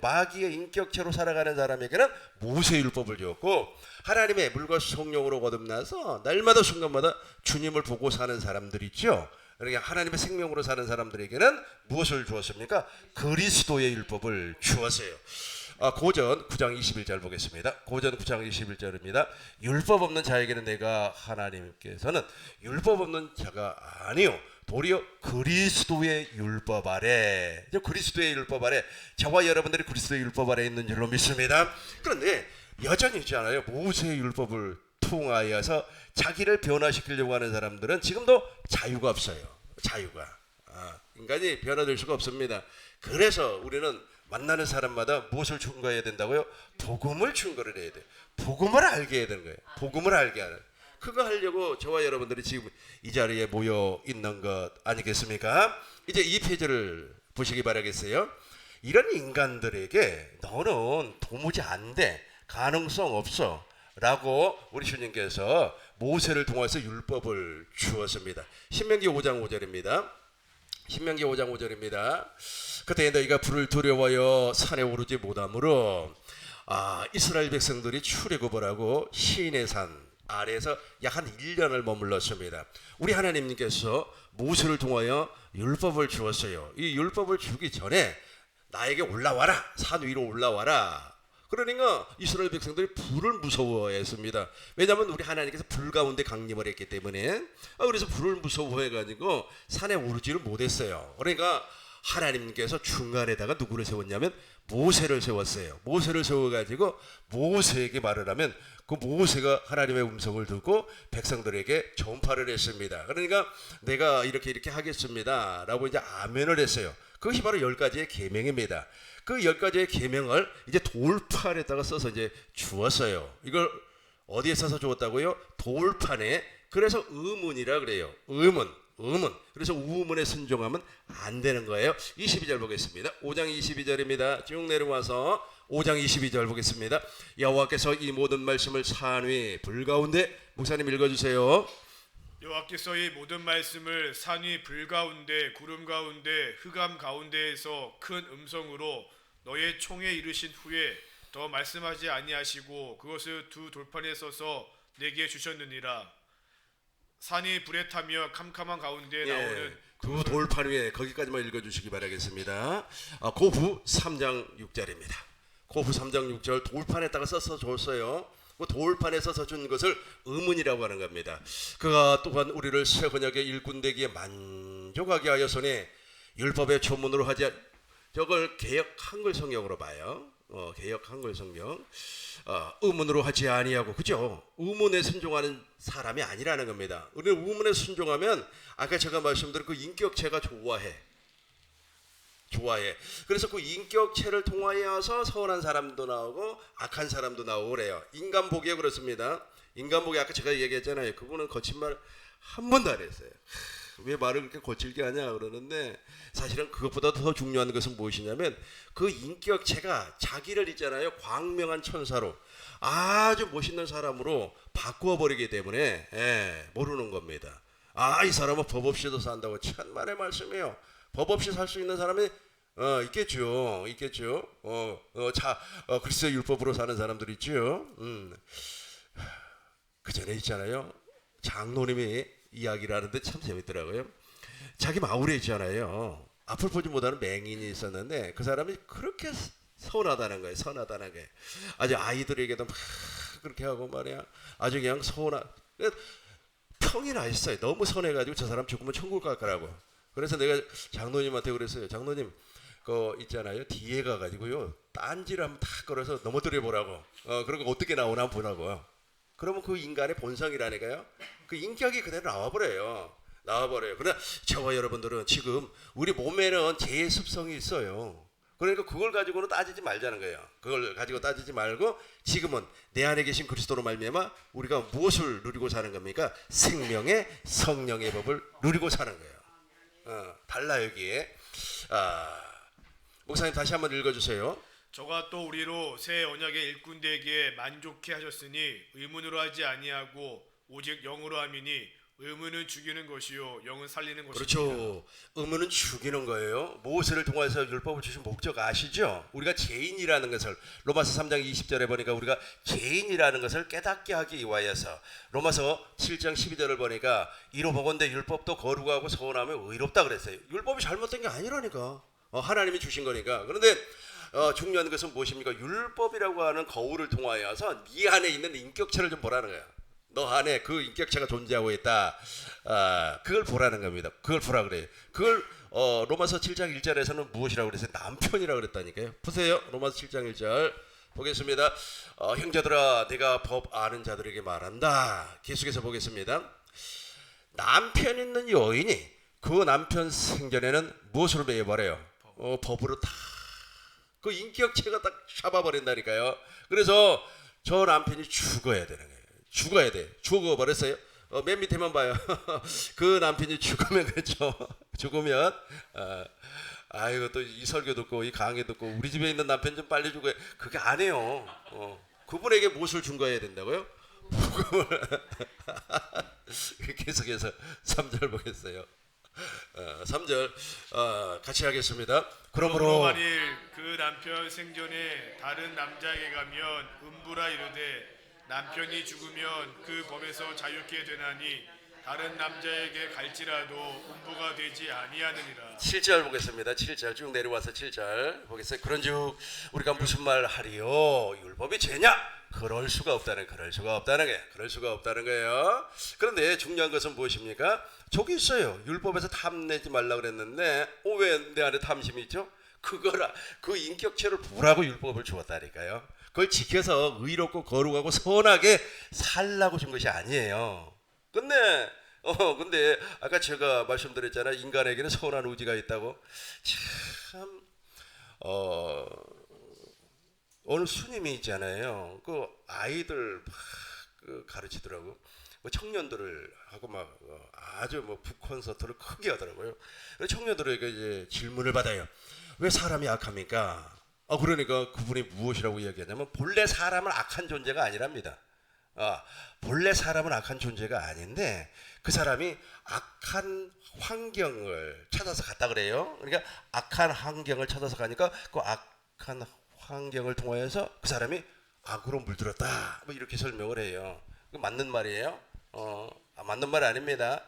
마귀의 인격체로 살아가는 사람에게는 모세의 율법을 주었고 하나님의 물과 성령으로 거듭나서 날마다 순간마다 주님을 보고 사는 사람들 있죠. 그러니까 하나님의 생명으로 사는 사람들에게는 무엇을 주었습니까? 그리스도의 율법을 주었어요. 고전 9장 21절 보겠습니다. 고전 9장 21절입니다. 율법 없는 자에게는 내가 하나님께서는 율법 없는 자가 아니요 도리어 그리스도의 율법 아래, 그리스도의 율법 아래, 저와 여러분들이 그리스도의 율법 아래 있는 줄로 믿습니다. 그런데 여전히 있잖아요. 모세의 율법을 통하여서 자기를 변화시키려고 하는 사람들은 지금도 자유가 없어요. 인간이 변화될 수가 없습니다. 그래서 우리는 만나는 사람마다 무엇을 증거해야 된다고요? 복음을 증거를 해야 돼요. 복음을 알게 해야 되는 거예요. 복음을 알게 하는. 그거 하려고 저와 여러분들이 지금 이 자리에 모여 있는 것 아니겠습니까? 이제 이 페이지를 보시기 바라겠어요. 이런 인간들에게 너는 도무지 안 돼, 가능성 없어 라고 우리 주님께서 모세를 통해서 율법을 주었습니다. 신명기 5장 5절입니다. 신명기 5장 5절입니다. 그때 너희가 불을 두려워하여 산에 오르지 못하므로 이스라엘 백성들이 출애굽을 하고 시인의 산 아래에서 약 한 1년을 머물렀습니다. 우리 하나님께서 모세를 통하여 율법을 주었어요. 이 율법을 주기 전에 나에게 올라와라, 산 위로 올라와라. 그러니까 이스라엘 백성들이 불을 무서워했습니다. 왜냐하면 우리 하나님께서 불 가운데 강림을 했기 때문에. 그래서 불을 무서워해가지고 산에 오르지를 못했어요. 그러니까 하나님께서 중간에다가 누구를 세웠냐면 모세를 세웠어요. 모세를 세워가지고 모세에게 말을 하면 그 모세가 하나님의 음성을 듣고 백성들에게 전파를 했습니다. 그러니까 내가 이렇게 하겠습니다 라고 이제 아멘을 했어요. 그것이 바로 10가지의 계명입니다. 그 10가지의 계명을 이제 돌판에다가 써서 이제 주었어요. 이걸 어디에 써서 주었다고요? 돌판에. 그래서 의문이라 그래요. 의문. 그래서 우문에 순종하면 안 되는 거예요. 22절 보겠습니다. 5장 22절입니다. 쭉 내려와서 5장 22절 보겠습니다. 여호와께서 이 모든 말씀을 산 위 불 가운데, 목사님 읽어주세요. 여호와께서 이 모든 말씀을 산 위 불 가운데 구름 가운데 흑암 가운데에서 큰 음성으로 너의 총에 이르신 후에 더 말씀하지 아니하시고 그것을 두 돌판에 써서 내게 주셨느니라. 산이 불에 타며 캄캄한 가운데 나오는 두 돌판 위에, 거기까지만 읽어주시기 바라겠습니다. 고부 3장 6절입니다. 고부 3장 6절 돌판에다가 써서 줬어요. 그 돌판에 써서 준 것을 의문이라고 하는 겁니다. 그가 또한 우리를 새 언약의 일꾼되기에 만족하게 하였으니 율법의 초문으로 하지, 저걸 개역 한글 성경으로 봐요. 개역 한글 성경. 의문으로 하지 아니하고, 그죠? 의문에 순종하는 사람이 아니라는 겁니다. 우리는 의문에 순종하면 아까 제가 말씀드린 그 인격체가 좋아해. 그래서 그 인격체를 통하여서 선한 사람도 나오고 악한 사람도 나오고 그래요. 인간 보기에 그렇습니다. 인간 보기에 아까 제가 얘기했잖아요. 그분은 거친 말 한 번도 안 했어요. 왜 말을 그렇게 거칠게 하냐 그러는데, 사실은 그것보다 더 중요한 것은 무엇이냐면 그 인격체가 자기를 있잖아요, 광명한 천사로 아주 멋있는 사람으로 바꾸어 버리기 때문에 모르는 겁니다. 이 사람은 법 없이도 산다고. 천만의 말씀이에요. 법 없이 살 수 있는 사람이 있겠죠. 그리스도의 율법으로 사는 사람들 있죠. 그 전에 있잖아요, 장로님이 이야기를 하는데 참 재밌더라고요. 자기 마을에 있잖아요, 앞을 보지 못하는 맹인이 있었는데 그 사람이 그렇게 선하다는 거예요. 선하다는 게 아주 아이들에게도 막 그렇게 하고 말이야. 아주 그냥 평이 나 있어요. 너무 선해가지고 저 사람 죽으면 천국 갈 거라고. 그래서 내가 장로님한테 그랬어요. 장로님, 그 있잖아요, 뒤에 가가지고요 딴지를 한번 탁 걸어서 넘어뜨려 보라고. 그리고 어떻게 나오나 한번 보라고. 그러면 그 인간의 본성이라니까요, 그 인격이 그대로 나와버려요. 그러나 저와 여러분들은 지금 우리 몸에는 죄의 습성이 있어요. 그러니까 그걸 가지고는 따지지 말자는 거예요. 그걸 가지고 따지지 말고 지금은 내 안에 계신 그리스도로 말미암아 우리가 무엇을 누리고 사는 겁니까? 생명의 성령의 법을 누리고 사는 거예요. 달라 여기에. 목사님 다시 한번 읽어주세요. 저가 또 우리로 새 언약의 일꾼되기에 만족해 하셨으니 의문으로 하지 아니하고 오직 영으로 함이니 의문은 죽이는 것이요 영은 살리는 것입니다. 그렇죠. 의문은 죽이는 거예요. 모세를 통해서 율법을 주신 목적 아시죠? 우리가 죄인이라는 것을, 로마서 3장 20절에 보니까 우리가 죄인이라는 것을 깨닫게 하기 위하여서, 로마서 7장 12절을 보니까 이로 보건대 율법도 거룩하고 서운하며 의롭다 그랬어요. 율법이 잘못된 게 아니라니까. 하나님이 주신 거니까. 그런데 중요한 것은 무엇입니까? 율법이라고 하는 거울을 통하여서 네 안에 있는 인격체를 좀 보라는 거야. 너 안에 그 인격체가 존재하고 있다. 그걸 보라는 겁니다. 그걸 보라 그래요. 그걸 로마서 7장 1절에서는 무엇이라고 그랬어요? 남편이라고 그랬다니까요. 보세요. 로마서 7장 1절 보겠습니다. 형제들아, 내가 법 아는 자들에게 말한다. 계속해서 보겠습니다. 남편 있는 여인이 그 남편 생전에는 무엇으로 매여버려요? 법으로 다 그 인격체가 딱 잡아버린다니까요. 그래서 저 남편이 죽어야 되는 거예요. 죽어야 돼. 죽어버렸어요. 맨 밑에만 봐요. 그 남편이 죽으면, 그렇죠. 죽으면 아이고 또 이 설교 듣고 이 강의 듣고 우리 집에 있는 남편 좀 빨리 죽어야. 그게 안 해요. 그분에게 무엇을 증거해야 된다고요? 계속해서 3절 보겠어요. 3절 같이 하겠습니다. 그러므로 만일 그 남편 생전에 다른 남자에게 가면 음부라 이르되 남편이 죽으면 그 법에서 자유케 되나니 다른 남자에게 갈지라도 음부가 되지 아니하느니라. 7절 보겠습니다. 7절 쭉 내려와서 7절 보겠어요. 그런즉 우리가 무슨 말 하리요? 율법이 죄냐? 그럴 수가 없다는 거예요. 그런데 중요한 것은 무엇입니까? 저기 있어요. 율법에서 탐내지 말라 그랬는데 왜 내 안에 탐심이 있죠? 그거라 그 인격체를 보라고 율법을 주었다니까요. 그걸 지켜서 의롭고 거룩하고 선하게 살라고 준 것이 아니에요. 근데 아까 제가 말씀드렸잖아요. 인간에게는 선한 의지가 있다고. 참 어느 스님이 있잖아요. 그 아이들 막 가르치더라고. 청년들을 하고 막 아주 북콘서트를 크게 하더라고요. 청년들에게 이제 질문을 받아요. 왜 사람이 악합니까? 그러니까 그분이 무엇이라고 이야기하냐면 본래 사람은 악한 존재가 아니랍니다. 본래 사람은 악한 존재가 아닌데 그 사람이 악한 환경을 찾아서 갔다 그래요. 그러니까 악한 환경을 찾아서 가니까 그 악한 환경을 통하여서 그 사람이 악으로 물들었다. 이렇게 설명을 해요. 그 맞는 말이에요? 맞는 말 아닙니다.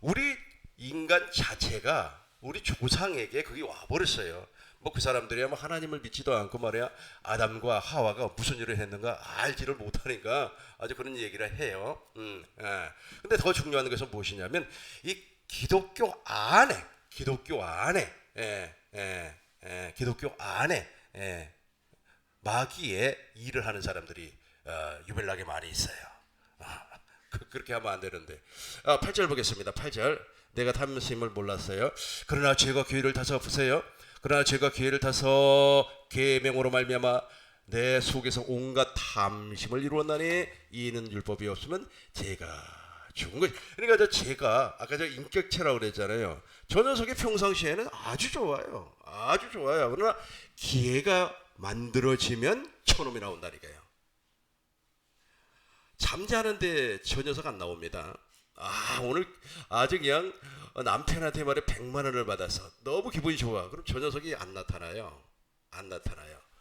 우리 인간 자체가 우리 조상에게 그게 와버렸어요. 그 사람들이 하나님을 믿지도 않고 말이야 아담과 하와가 무슨 일을 했는가 알지를 못하니까 아주 그런 얘기를 해요. 근데 더 중요한 것은 무엇이냐면 이 기독교 안에 마귀의 일을 하는 사람들이 유별나게 많이 있어요. 그렇게 하면 안 되는데 8절 보겠습니다. 8절 내가 탐심을 몰랐어요. 그러나 죄가 기회를 타서 보세요. 그러나 제가 기회를 타서 계명으로 말미암아 내 속에서 온갖 탐심을 이루었나니 이는 율법이 없으면 죄가 죽은 거지. 그러니까 저 죄가 아까 저 인격체라고 그랬잖아요. 저 녀석이 평상시에는 아주 좋아요. 그러나 기회가 만들어지면 저놈이 나온다니까요. 잠자는데 저 녀석 안 나옵니다. 오늘 아주 그냥 남편한테 말에 100만 원을 받아서 너무 기분이 좋아. 그럼 저 녀석이 안 나타나요.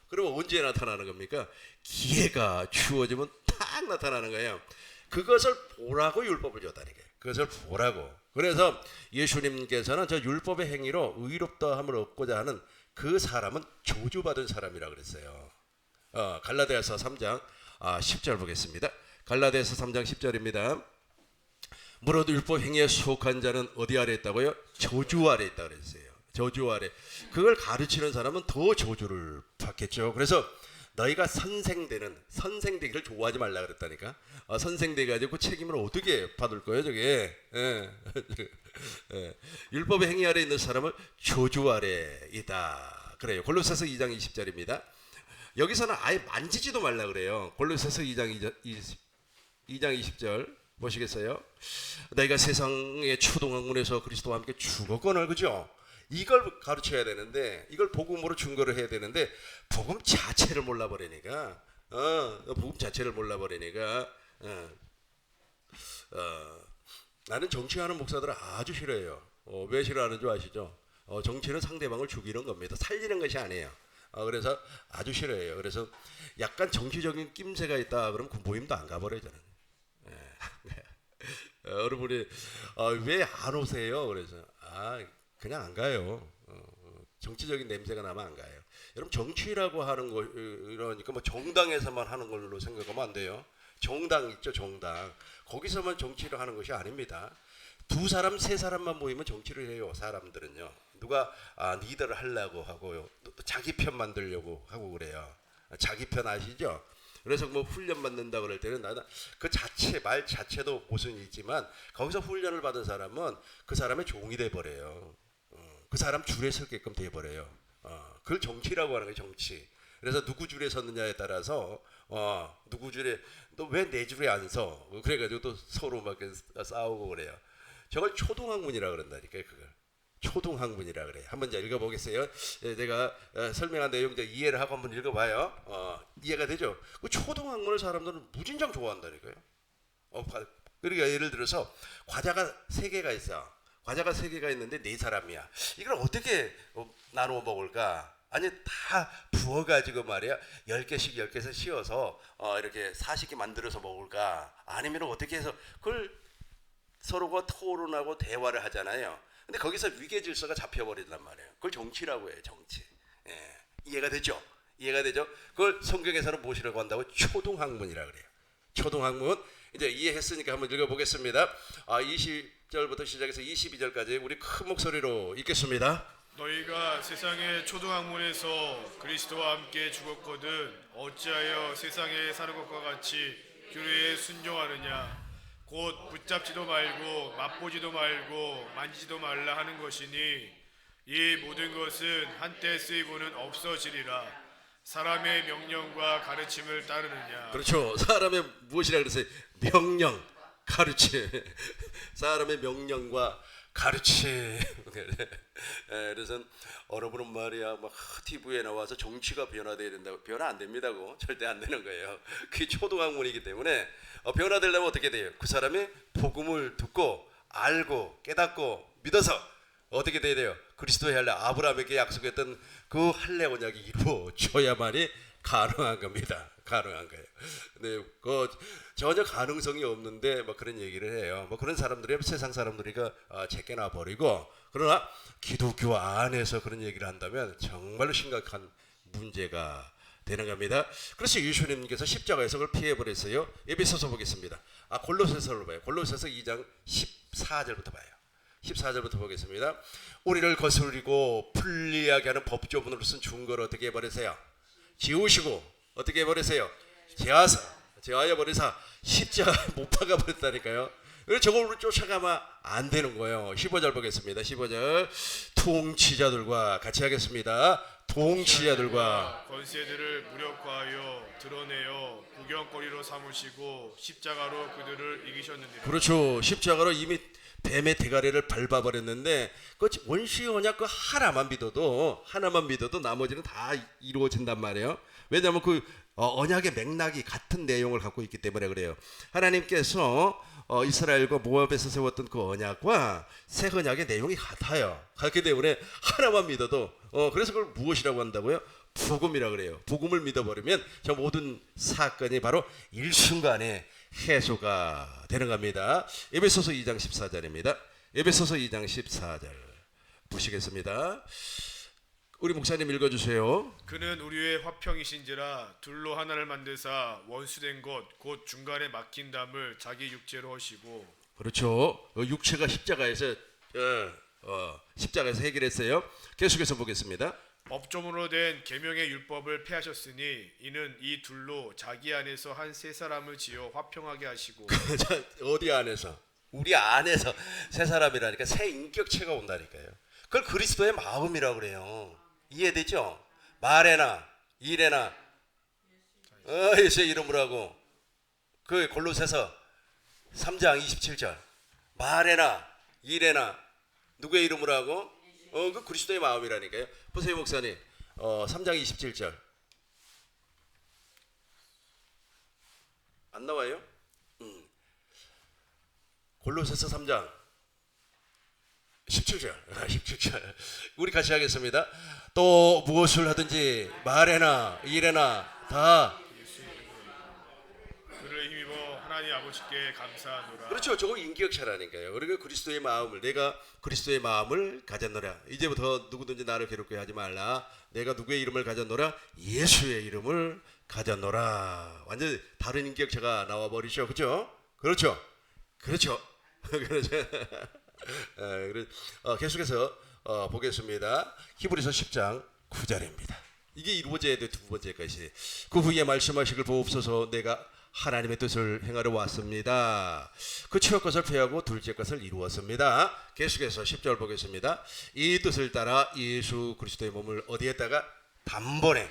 그럼 언제 나타나는 겁니까? 기회가 주어지면 딱 나타나는 거예요. 그것을 보라고 율법을 줬다니까요. 그것을 보라고. 그래서 예수님께서는 저 율법의 행위로 의롭다함을 얻고자 하는 그 사람은 저주받은 사람이라고 그랬어요. 갈라디아서 3장 10절 보겠습니다. 갈라디아서 3장 10절입니다. 무릇 율법 행위에 속한 자는 어디 아래 있다고요? 저주 아래 있다 그랬어요. 저주 아래. 그걸 가르치는 사람은 더 저주를 받겠죠. 그래서 너희가 선생되기를 좋아하지 말라 그랬다니까. 선생돼 가지고 책임을 어떻게 받을 거예요, 저게? 율법의 행위 아래 있는 사람은 저주 아래 있다. 그래요. 골로새서 2장 20절입니다. 여기서는 아예 만지지도 말라 그래요. 골로새서 2장 20절. 보시겠어요? 너희가 세상의 초동학문에서 그리스도와 함께 죽었거늘, 그죠? 이걸 가르쳐야 되는데, 이걸 복음으로 증거를 해야 되는데 복음 자체를 몰라버리니까 나는 정치하는 목사들을 아주 싫어해요. 왜 싫어하는 줄 아시죠? 정치는 상대방을 죽이는 겁니다. 살리는 것이 아니에요. 그래서 아주 싫어해요. 그래서 약간 정치적인 낌새가 있다 그러면 그 모임도 안 가버려요, 저는. 여러분이 왜 안 오세요? 그래서 그냥 안 가요. 정치적인 냄새가 나면 안 가요. 여러분 정치라고 하는 거 이러니까 정당에서만 하는 걸로 생각하면 안 돼요. 정당 있죠, 정당. 거기서만 정치를 하는 것이 아닙니다. 2사람, 3사람만 모이면 정치를 해요. 사람들은요. 누가 리더를 하려고 하고요. 또 자기 편 만들려고 하고 그래요. 자기 편 아시죠? 그래서 훈련 받는다 그럴 때는 나는 그 말 자체도 모순이 있지만 거기서 훈련을 받은 사람은 그 사람의 종이 돼 버려요. 그 사람 줄에 서게끔 돼 버려요. 그걸 정치라고 하는 거예요, 정치. 그래서 누구 줄에 섰느냐에 따라서 누구 줄에 너 왜 내 줄에 안 서? 그래가지고 또 서로 막 싸우고 그래요. 저걸 초등학문이라 그런다니까요, 그걸. 초등학문이라 그래요. 한번 이제 읽어보겠어요. 내가 설명한 내용 이제 이해를 하고 한번 읽어봐요. 이해가 되죠? 그 초등학문을 사람들은 무진장 좋아한다니까요. 그러니까 예를 들어서 과자가 3개가 있어. 과자가 3개가 있는데 4사람이야. 이걸 어떻게 나누어 먹을까? 아니 다 부어가지고 말이야 10개씩 씌워서 이렇게 40개 만들어서 먹을까? 아니면 어떻게 해서 그걸 서로가 토론하고 대화를 하잖아요. 근데 거기서 위계 질서가 잡혀버린단 말이에요. 그걸 정치라고 해요. 정치. 예. 이해가 되죠? 이해가 되죠? 그걸 성경에서는 무엇이라고 한다고? 초등학문이라 그래요. 초등학문. 이제 이해했으니까 한번 읽어보겠습니다. 20절부터 시작해서 22절까지 우리 큰 목소리로 읽겠습니다. 너희가 세상의 초등학문에서 그리스도와 함께 죽었거든 어찌하여 세상에 사는 것과 같이 규례에 순종하느냐. 곧 붙잡지도 말고 맛보지도 말고 만지지도 말라 하는 것이니 이 모든 것은 한때 쓰이고는 없어지리라. 사람의 명령과 가르침을 따르느냐. 그렇죠. 사람의 무엇이라 그랬어요? 명령, 가르침. 사람의 명령과 가르침. 그래서 어느 분은 말이야 막 TV에 나와서 정치가 변화돼야 된다고. 변화 안 됩니다고. 절대 안 되는 거예요. 그게 초등학문이기 때문에 변화되려면 어떻게 돼요? 그 사람이 복음을 듣고 알고 깨닫고 믿어서 어떻게 돼야 돼요? 그리스도의 할례, 아브라함에게 약속했던 그 할례 언약이 이루어져야만이 가능한 겁니다. 가능한 거예요. 근데 그 전혀 가능성이 없는데 뭐 그런 얘기를 해요. 뭐 그런 사람들이 세상 사람들이가 제껴놔 버리고, 그러나 기독교 안에서 그런 얘기를 한다면 정말로 심각한 문제가 되는 겁니다. 그래서 예수님께서 십자가에서 그걸 피해 버렸어요. 에베소서 보겠습니다. 골로새서로 봐요. 골로새서 2장 14절부터 봐요. 14절부터 보겠습니다. 우리를 거스르고 불리하게 하는 법조문으로 쓴 증거를 어떻게 해버리세요? 지우시고 어떻게 해버리세요? 제하여 버리사 십자가 못 박아 버렸다니까요. 그래서 저걸 쫓아가면 안 되는 거예요. 15절 보겠습니다. 15절 통치자들과 같이 하겠습니다. 통치자들과 권세들을 무력화하여 드러내어 구경거리로 삼으시고 십자가로 그들을 이기셨느니라. 그렇죠. 십자가로 이미 뱀의 대가리를 밟아버렸는데 그 원시 언약 그 하나만 믿어도 나머지는 다 이루어진단 말이에요. 왜냐하면 그 언약의 맥락이 같은 내용을 갖고 있기 때문에 그래요. 하나님께서 이스라엘과 모압에서 세웠던 그 언약과 새 언약의 내용이 같아요. 그렇기 때문에 하나만 믿어도 그래서 그걸 무엇이라고 한다고요? 복음이라 그래요. 복음을 믿어버리면 저 모든 사건이 바로 일순간에 해소가 되는 겁니다. 에베소서 2장 14절입니다. 에베소서 2장 14절 보시겠습니다. 우리 목사님 읽어주세요. 그는 우리의 화평이신지라 둘로 하나를 만드사 원수된 것 곧 중간에 막힌 담을 자기 육체로 하시고. 그렇죠. 육체가 십자가에서 해결했어요. 계속해서 보겠습니다. 법조문으로 된 계명의 율법을 폐하셨으니 이는 이 둘로 자기 안에서 한 세 사람을 지어 화평하게 하시고. 어디 안에서? 우리 안에서 새 사람이라니까 새 인격체가 온다니까요. 그걸 그리스도의 마음이라고 그래요. 이해되죠? 말에나 일에나 예수의 이름으로 하고 그 골로새서 3장 27절 말에나 일에나 누구의 이름으로 하고 그 그리스도의 마음이라니까요. 보세요 목사님 3장 27절 안 나와요? 골로새서 3장 17절 우리 같이 하겠습니다. 또 무엇을 하든지 말에나 일에나 다 그를 힘입어 하나님 아버지께 감사하노라. 그렇죠. 저거 인격차라니까요. 그러니까 그리스도의 마음을 내가 그리스도의 마음을 가졌노라. 이제부터 누구든지 나를 괴롭게 하지 말라. 내가 누구의 이름을 가졌노라? 예수의 이름을 가졌노라. 완전 다른 인격차가 나와 버리죠. 그렇죠? 그렇죠. 계속해서 보겠습니다. 히브리서 10장 9절입니다. 이게 이루어져야 돼. 두 번째 것이 그 후에 말씀하시길 보옵소서 내가 하나님의 뜻을 행하러 왔습니다. 그 첫 것을 폐하고 둘째 것을 이루었습니다. 계속해서 10절 보겠습니다. 이 뜻을 따라 예수 그리스도의 몸을 어디에다가 단번에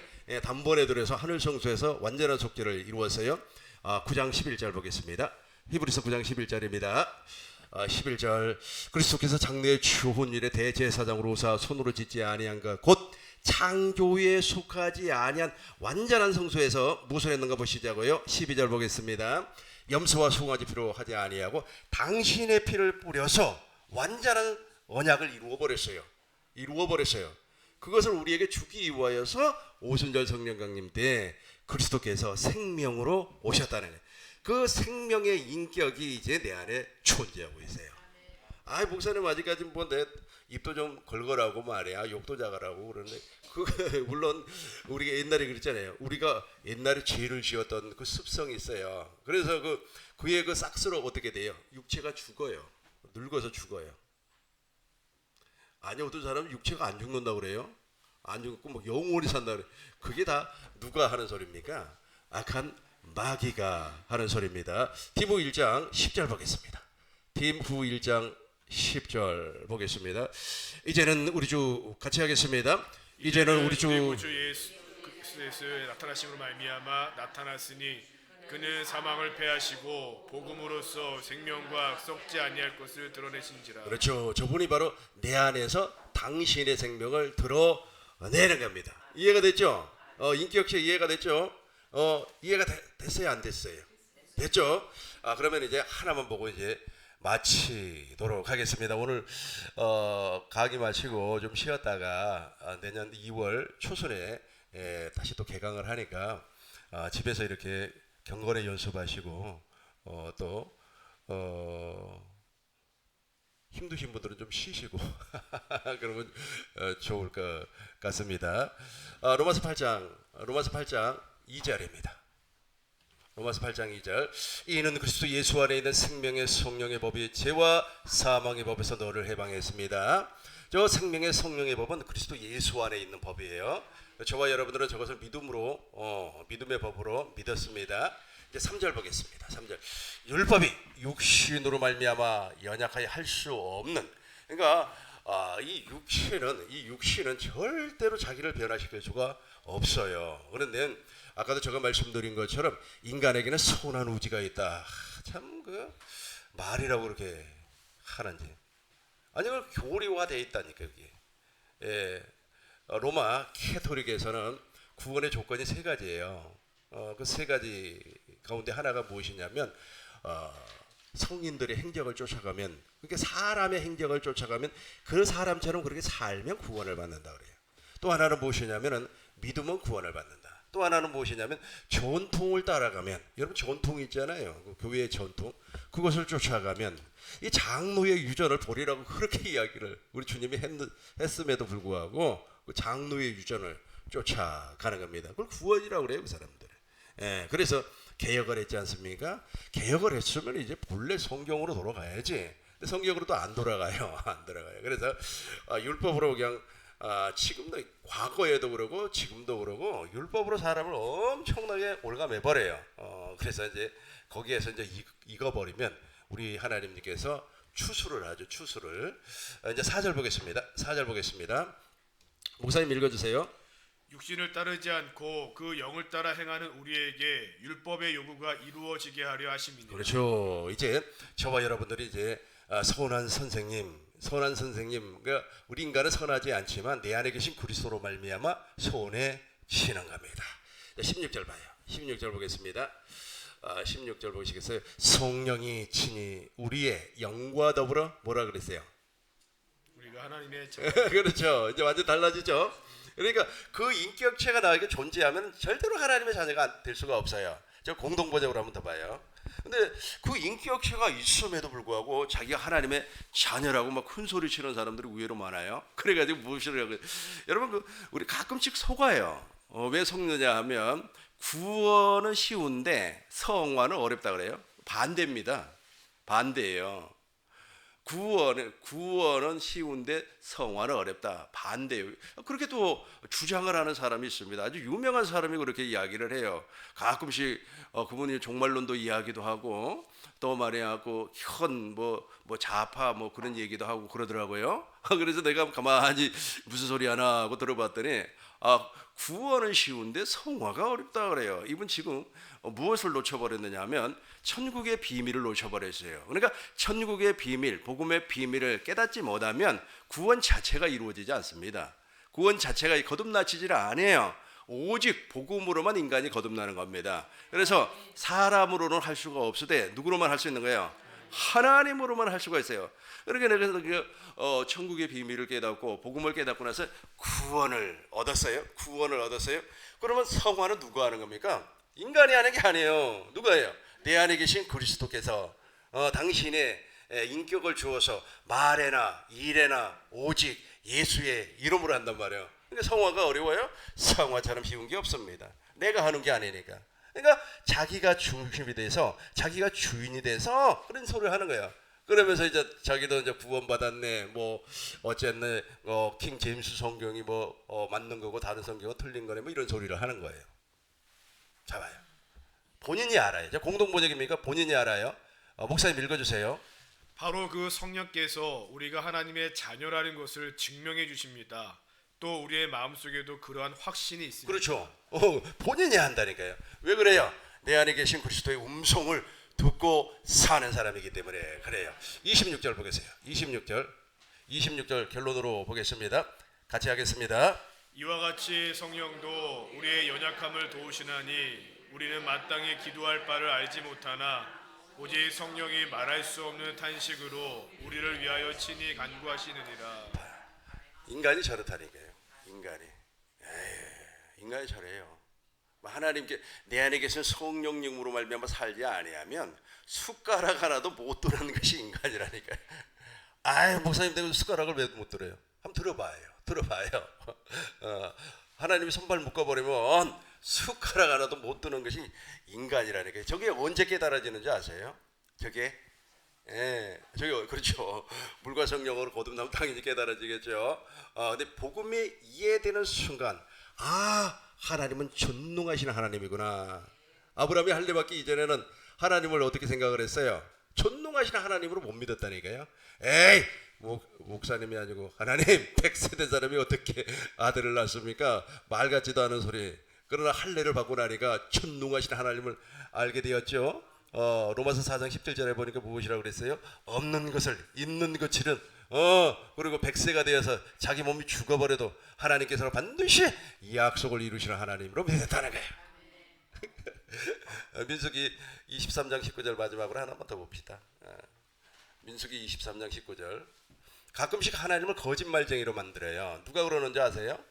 들여서 하늘 성소에서 완전한 속죄를 이루었어요. 9장 11절 보겠습니다. 히브리서 9장 11절입니다. 11절 그리스도께서 장래의 좋은 일에 대제사장으로 오사 손으로 짓지 아니한 것 곧 창조에 속하지 아니한 완전한 성소에서 무엇을 했는가 보시자고요. 12절 보겠습니다. 염소와 송아지 피로 하지 아니하고 당신의 피를 뿌려서 완전한 언약을 이루어버렸어요. 그것을 우리에게 주기 위하여서 오순절 성령 강림 때 그리스도께서 생명으로 오셨다는 거예요. 그 생명의 인격이 이제 내 안에 존재하고 있어요. 아, 목사님 아직까지 뭐 내 입도 좀 걸거라고 말이야, 욕도 작아라고 그러는데 그 물론 우리가 옛날에 그랬잖아요. 우리가 옛날에 죄를 지었던 그 습성이 있어요. 그래서 그의 그 싹스로 어떻게 돼요? 육체가 죽어요. 늙어서 죽어요. 아니, 어떤 사람은 육체가 안 죽는다 그래요. 안 죽고 뭐 영원히 산다 그래. 그게 다 누가 하는 소리입니까? 악한 마귀가 하는 소리입니다. 디모 1장 10절 보겠습니다. 디모 1장 10절 보겠습니다. 이제는 우리 주 같이 하겠습니다. 이제는 우리 주 예수 그리스도의 나타나심으로 말미암아 나타났으니 그는 사망을 패하시고 복음으로써 생명과 썩지 아니할 것을 드러내신지라. 그렇죠. 저분이 바로 내 안에서 당신의 생명을 드러내는 겁니다. 이해가 됐죠? 인격체 이해가 됐죠? 이해가 됐어요, 안 됐어요? 됐죠? 그러면 이제 하나만 보고 이제 마치도록 하겠습니다. 오늘 강의 마치고 좀 쉬었다가 내년 2월 초순에 다시 또 개강을 하니까 집에서 이렇게 경건의 연습하시고 또 힘드신 분들은 좀 쉬시고 그러면 좋을 것 같습니다. 로마서 8장 2절입니다. 로마서 8장 2절. 이는 그리스도 예수 안에 있는 생명의 성령의 법이 죄와 사망의 법에서 너를 해방했습니다. 저 생명의 성령의 법은 그리스도 예수 안에 있는 법이에요. 저와 여러분들은 저것을 믿음의 법으로 믿었습니다. 이제 3절 보겠습니다. 3절. 율법이 육신으로 말미암아 연약하여 할 수 없는, 그러니까 이 육신은 절대로 자기를 변화시킬 수가 없어요. 그런데 아까도 제가 말씀드린 것처럼 인간에게는 선한 우지가 있다. 참 그 말이라고 그렇게 하는지. 아니, 그 교리화되어 있다니까 그게. 로마 캐토릭에서는 구원의 조건이 세 가지예요. 그 세 가지 가운데 하나가 무엇이냐면 성인들의 행적을 쫓아가면, 그러니까 사람의 행적을 쫓아가면 그 사람처럼 그렇게 살면 구원을 받는다 그래요. 또 하나는 무엇이냐면은 믿으면 구원을 받는다. 또 하나는 무엇이냐면 전통을 따라가면, 여러분 전통 있잖아요. 그 교회의 전통, 그것을 쫓아가면 이 장로의 유전을 버리라고 그렇게 이야기를 우리 주님이 했음에도 불구하고 그 장로의 유전을 쫓아가는 겁니다. 그걸 구원이라고 그래요, 그 사람들. 그래서 개혁을 했지 않습니까? 개혁을 했으면 이제 본래 성경으로 돌아가야지. 근데 성경으로도 안 돌아가요. 안 돌아가요. 그래서 율법으로 그냥 지금도, 과거에도 그러고 지금도 그러고 율법으로 사람을 엄청나게 올가매버려요. 그래서 이제 거기에서 이제 익어버리면 우리 하나님께서 추수를 하죠. 추수를. 이제 4절 보겠습니다. 4절 보겠습니다. 목사님 읽어주세요. 육신을 따르지 않고 그 영을 따라 행하는 우리에게 율법의 요구가 이루어지게 하려 하심이니라. 그렇죠. 이제 저와 여러분들이 이제 선한 선생님, 그러니까 우리 인간은 선하지 않지만 내 안에 계신 그리스도로 말미암아 선해지는 겁니다. 16절 봐요. 16절 보겠습니다. 16절 보시겠어요? 성령이 친히 우리의 영과 더불어 뭐라 그랬어요? 우리가 하나님의 그렇죠. 이제 완전 달라지죠. 그러니까 그 인격체가 나에게 존재하면 절대로 하나님의 자녀가 될 수가 없어요. 저 공동번역으로 한번 더 봐요. 근데 그 인격체가 있음에도 불구하고 자기가 하나님의 자녀라고 막 큰 소리 치는 사람들이 의외로 많아요. 그래가지고 무엇이라고, 여러분 우리 가끔씩 속아요. 왜 속느냐 하면 구원은 쉬운데 성화는 어렵다 그래요. 반대입니다. 반대예요. 구원은 쉬운데 성화는 어렵다. 반대예요. 그렇게 또 주장을 하는 사람이 있습니다. 아주 유명한 사람이 그렇게 이야기를 해요. 가끔씩 그분이 종말론도 이야기도 하고 또 말이야 뭐 좌파 뭐 그런 얘기도 하고 그러더라고요. 그래서 내가 가만히 무슨 소리 하나 하고 들어봤더니 구원은 쉬운데 성화가 어렵다 그래요. 이분 지금 무엇을 놓쳐버렸느냐 하면 천국의 비밀을 놓쳐버렸어요. 그러니까 천국의 비밀, 복음의 비밀을 깨닫지 못하면 구원 자체가 이루어지지 않습니다. 구원 자체가 거듭나지질 않아요. 오직 복음으로만 인간이 거듭나는 겁니다. 그래서 사람으로는 할 수가 없으되 누구로만 할 수 있는 거예요? 하나님으로만 할 수가 있어요. 그러니까 그래서 천국의 비밀을 깨닫고 복음을 깨닫고 나서 구원을 얻었어요. 그러면 성화는 누가 하는 겁니까? 인간이 하는 게 아니에요. 누가 해요? 내 안에 계신 그리스도께서 당신의 인격을 주어서 말에나 일에나 오직 예수의 이름으로 한단 말이에요. 그러니까 성화가 어려워요? 성화처럼 쉬운 게 없습니다. 내가 하는 게 아니니까. 그러니까 자기가 중심이 돼서 자기가 주인이 돼서 그런 소리를 하는 거예요. 그러면서 이제 자기도 이제 구원받았네, 뭐 어쨌네, 킹 제임스 성경이 맞는 거고 다른 성경은 틀린 거네, 뭐 이런 소리를 하는 거예요. 자 봐요. 본인이 알아요. 공동 번역입니까? 본인이 알아요. 목사님 읽어주세요. 바로 그 성령께서 우리가 하나님의 자녀라는 것을 증명해 주십니다. 또 우리의 마음속에도 그러한 확신이 있습니다. 그렇죠. 본인이 한다니까요. 왜 그래요? 내 안에 계신 그리스도의 음성을 듣고 사는 사람이기 때문에 그래요. 26절 보겠어요. 26절 결론으로 보겠습니다. 같이 하겠습니다. 이와 같이 성령도 우리의 연약함을 도우시나니 우리는 마땅히 기도할 바를 알지 못하나 오직 성령이 말할 수 없는 탄식으로 우리를 위하여 친히 간구하시느니라. 인간이 저렇다니까요. 인간이 저래요. 하나님께 내 안에 계신 성령님으로 말미암아 살지 아니하면 숟가락 하나도 못 들는 것이 인간이라니까요. 아유, 목사님 때문에 숟가락을 왜 못 들어요? 한번 들어봐요. 하나님이 손발 묶어버리면 숟가락 하나도 못 드는 것이 인간이라니까요. 저게 언제 깨달아지는지 아세요? 저게 그렇죠. 물과 성령으로 거듭나면 당연히 깨달아지겠죠. 근데 복음이 이해되는 순간, 하나님은 전능하신 하나님이구나. 아브라함이 할례 받기 이전에는 하나님을 어떻게 생각을 했어요? 전능하신 하나님으로 못 믿었다니까요. 에이, 목사님이 아니고 하나님, 100세된 사람이 어떻게 아들을 낳습니까? 말 같지도 않은 소리. 그러나 할례를 받고 나니까 전능하신 하나님을 알게 되었죠. 로마서 4장 17절에 보니까 무엇이라고 그랬어요? 없는 것을 있는 것처럼 그리고 100세가 되어서 자기 몸이 죽어버려도 하나님께서는 반드시 약속을 이루시는 하나님으로 믿었다는 거예요. 민수기 23장 19절 마지막으로 하나만 더 봅시다. 민수기 23장 19절. 가끔씩 하나님을 거짓말쟁이로 만들어요. 누가 그러는지 아세요?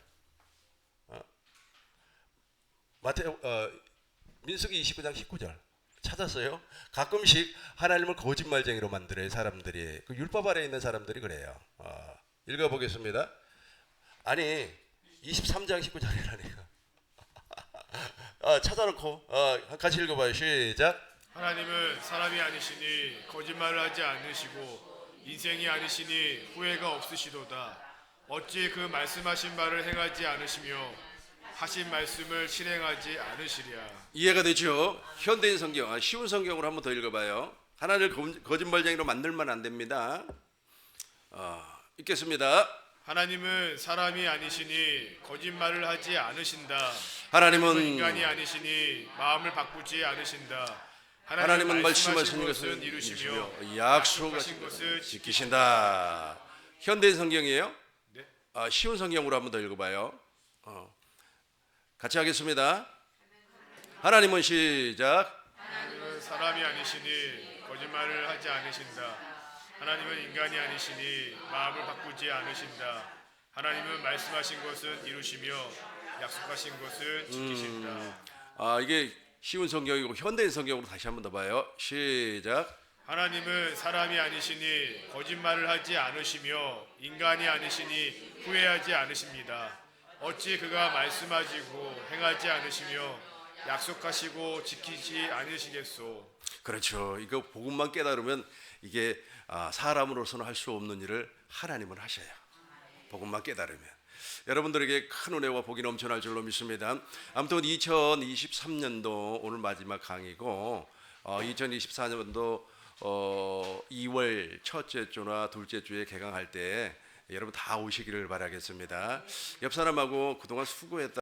민수기 29장 19절 찾았어요. 가끔씩 하나님을 거짓말쟁이로 만들어요. 사람들이, 그 율법 아래에 있는 사람들이 그래요. 읽어보겠습니다. 아니 23장 19절이라니까. 찾아놓고 같이 읽어봐요. 시작. 하나님은 사람이 아니시니 거짓말을 하지 않으시고 인생이 아니시니 후회가 없으시도다. 어찌 그 말씀하신 바를 행하지 않으시며 하신 말씀을 실행하지 않으시랴. 이해가 되죠? 현대인 성경, 쉬운 성경으로 한번 더 읽어봐요. 하나님을 거짓말쟁이로 만들면 안 됩니다. 읽겠습니다. 하나님은 사람이 아니시니 거짓말을 하지 않으신다. 하나님은 인간이 아니시니 마음을 바꾸지 않으신다. 하나님은 말씀하신 것을 이루시며 약속하신 것을 지키신다. 현대인 성경이에요? 네? 쉬운 성경으로 한번 더 읽어봐요. 같이 하겠습니다. 하나님은 시작. 하나님은 사람이 아니시니 거짓말을 하지 않으신다. 하나님은 인간이 아니시니 마음을 바꾸지 않으신다. 하나님은 말씀하신 것은 이루시며 약속하신 것은 지키신다. 이게 쉬운 성경이고 현대인 성경으로 다시 한번 더 봐요. 시작. 하나님은 사람이 아니시니 거짓말을 하지 않으시며 인간이 아니시니 후회하지 않으십니다. 어찌 그가 말씀하시고 행하지 않으시며 약속하시고 지키지 않으시겠소. 그렇죠. 이거 복음만 깨달으면 이게 사람으로서는 할 수 없는 일을 하나님은 하셔요. 복음만 깨달으면. 여러분들에게 큰 은혜와 복이 넘쳐날 줄로 믿습니다. 아무튼 2023년도 오늘 마지막 강의고 2024년도 2월 첫째 주나 둘째 주에 개강할 때 여러분 다 오시기를 바라겠습니다. 옆 사람하고 그동안 수고했다.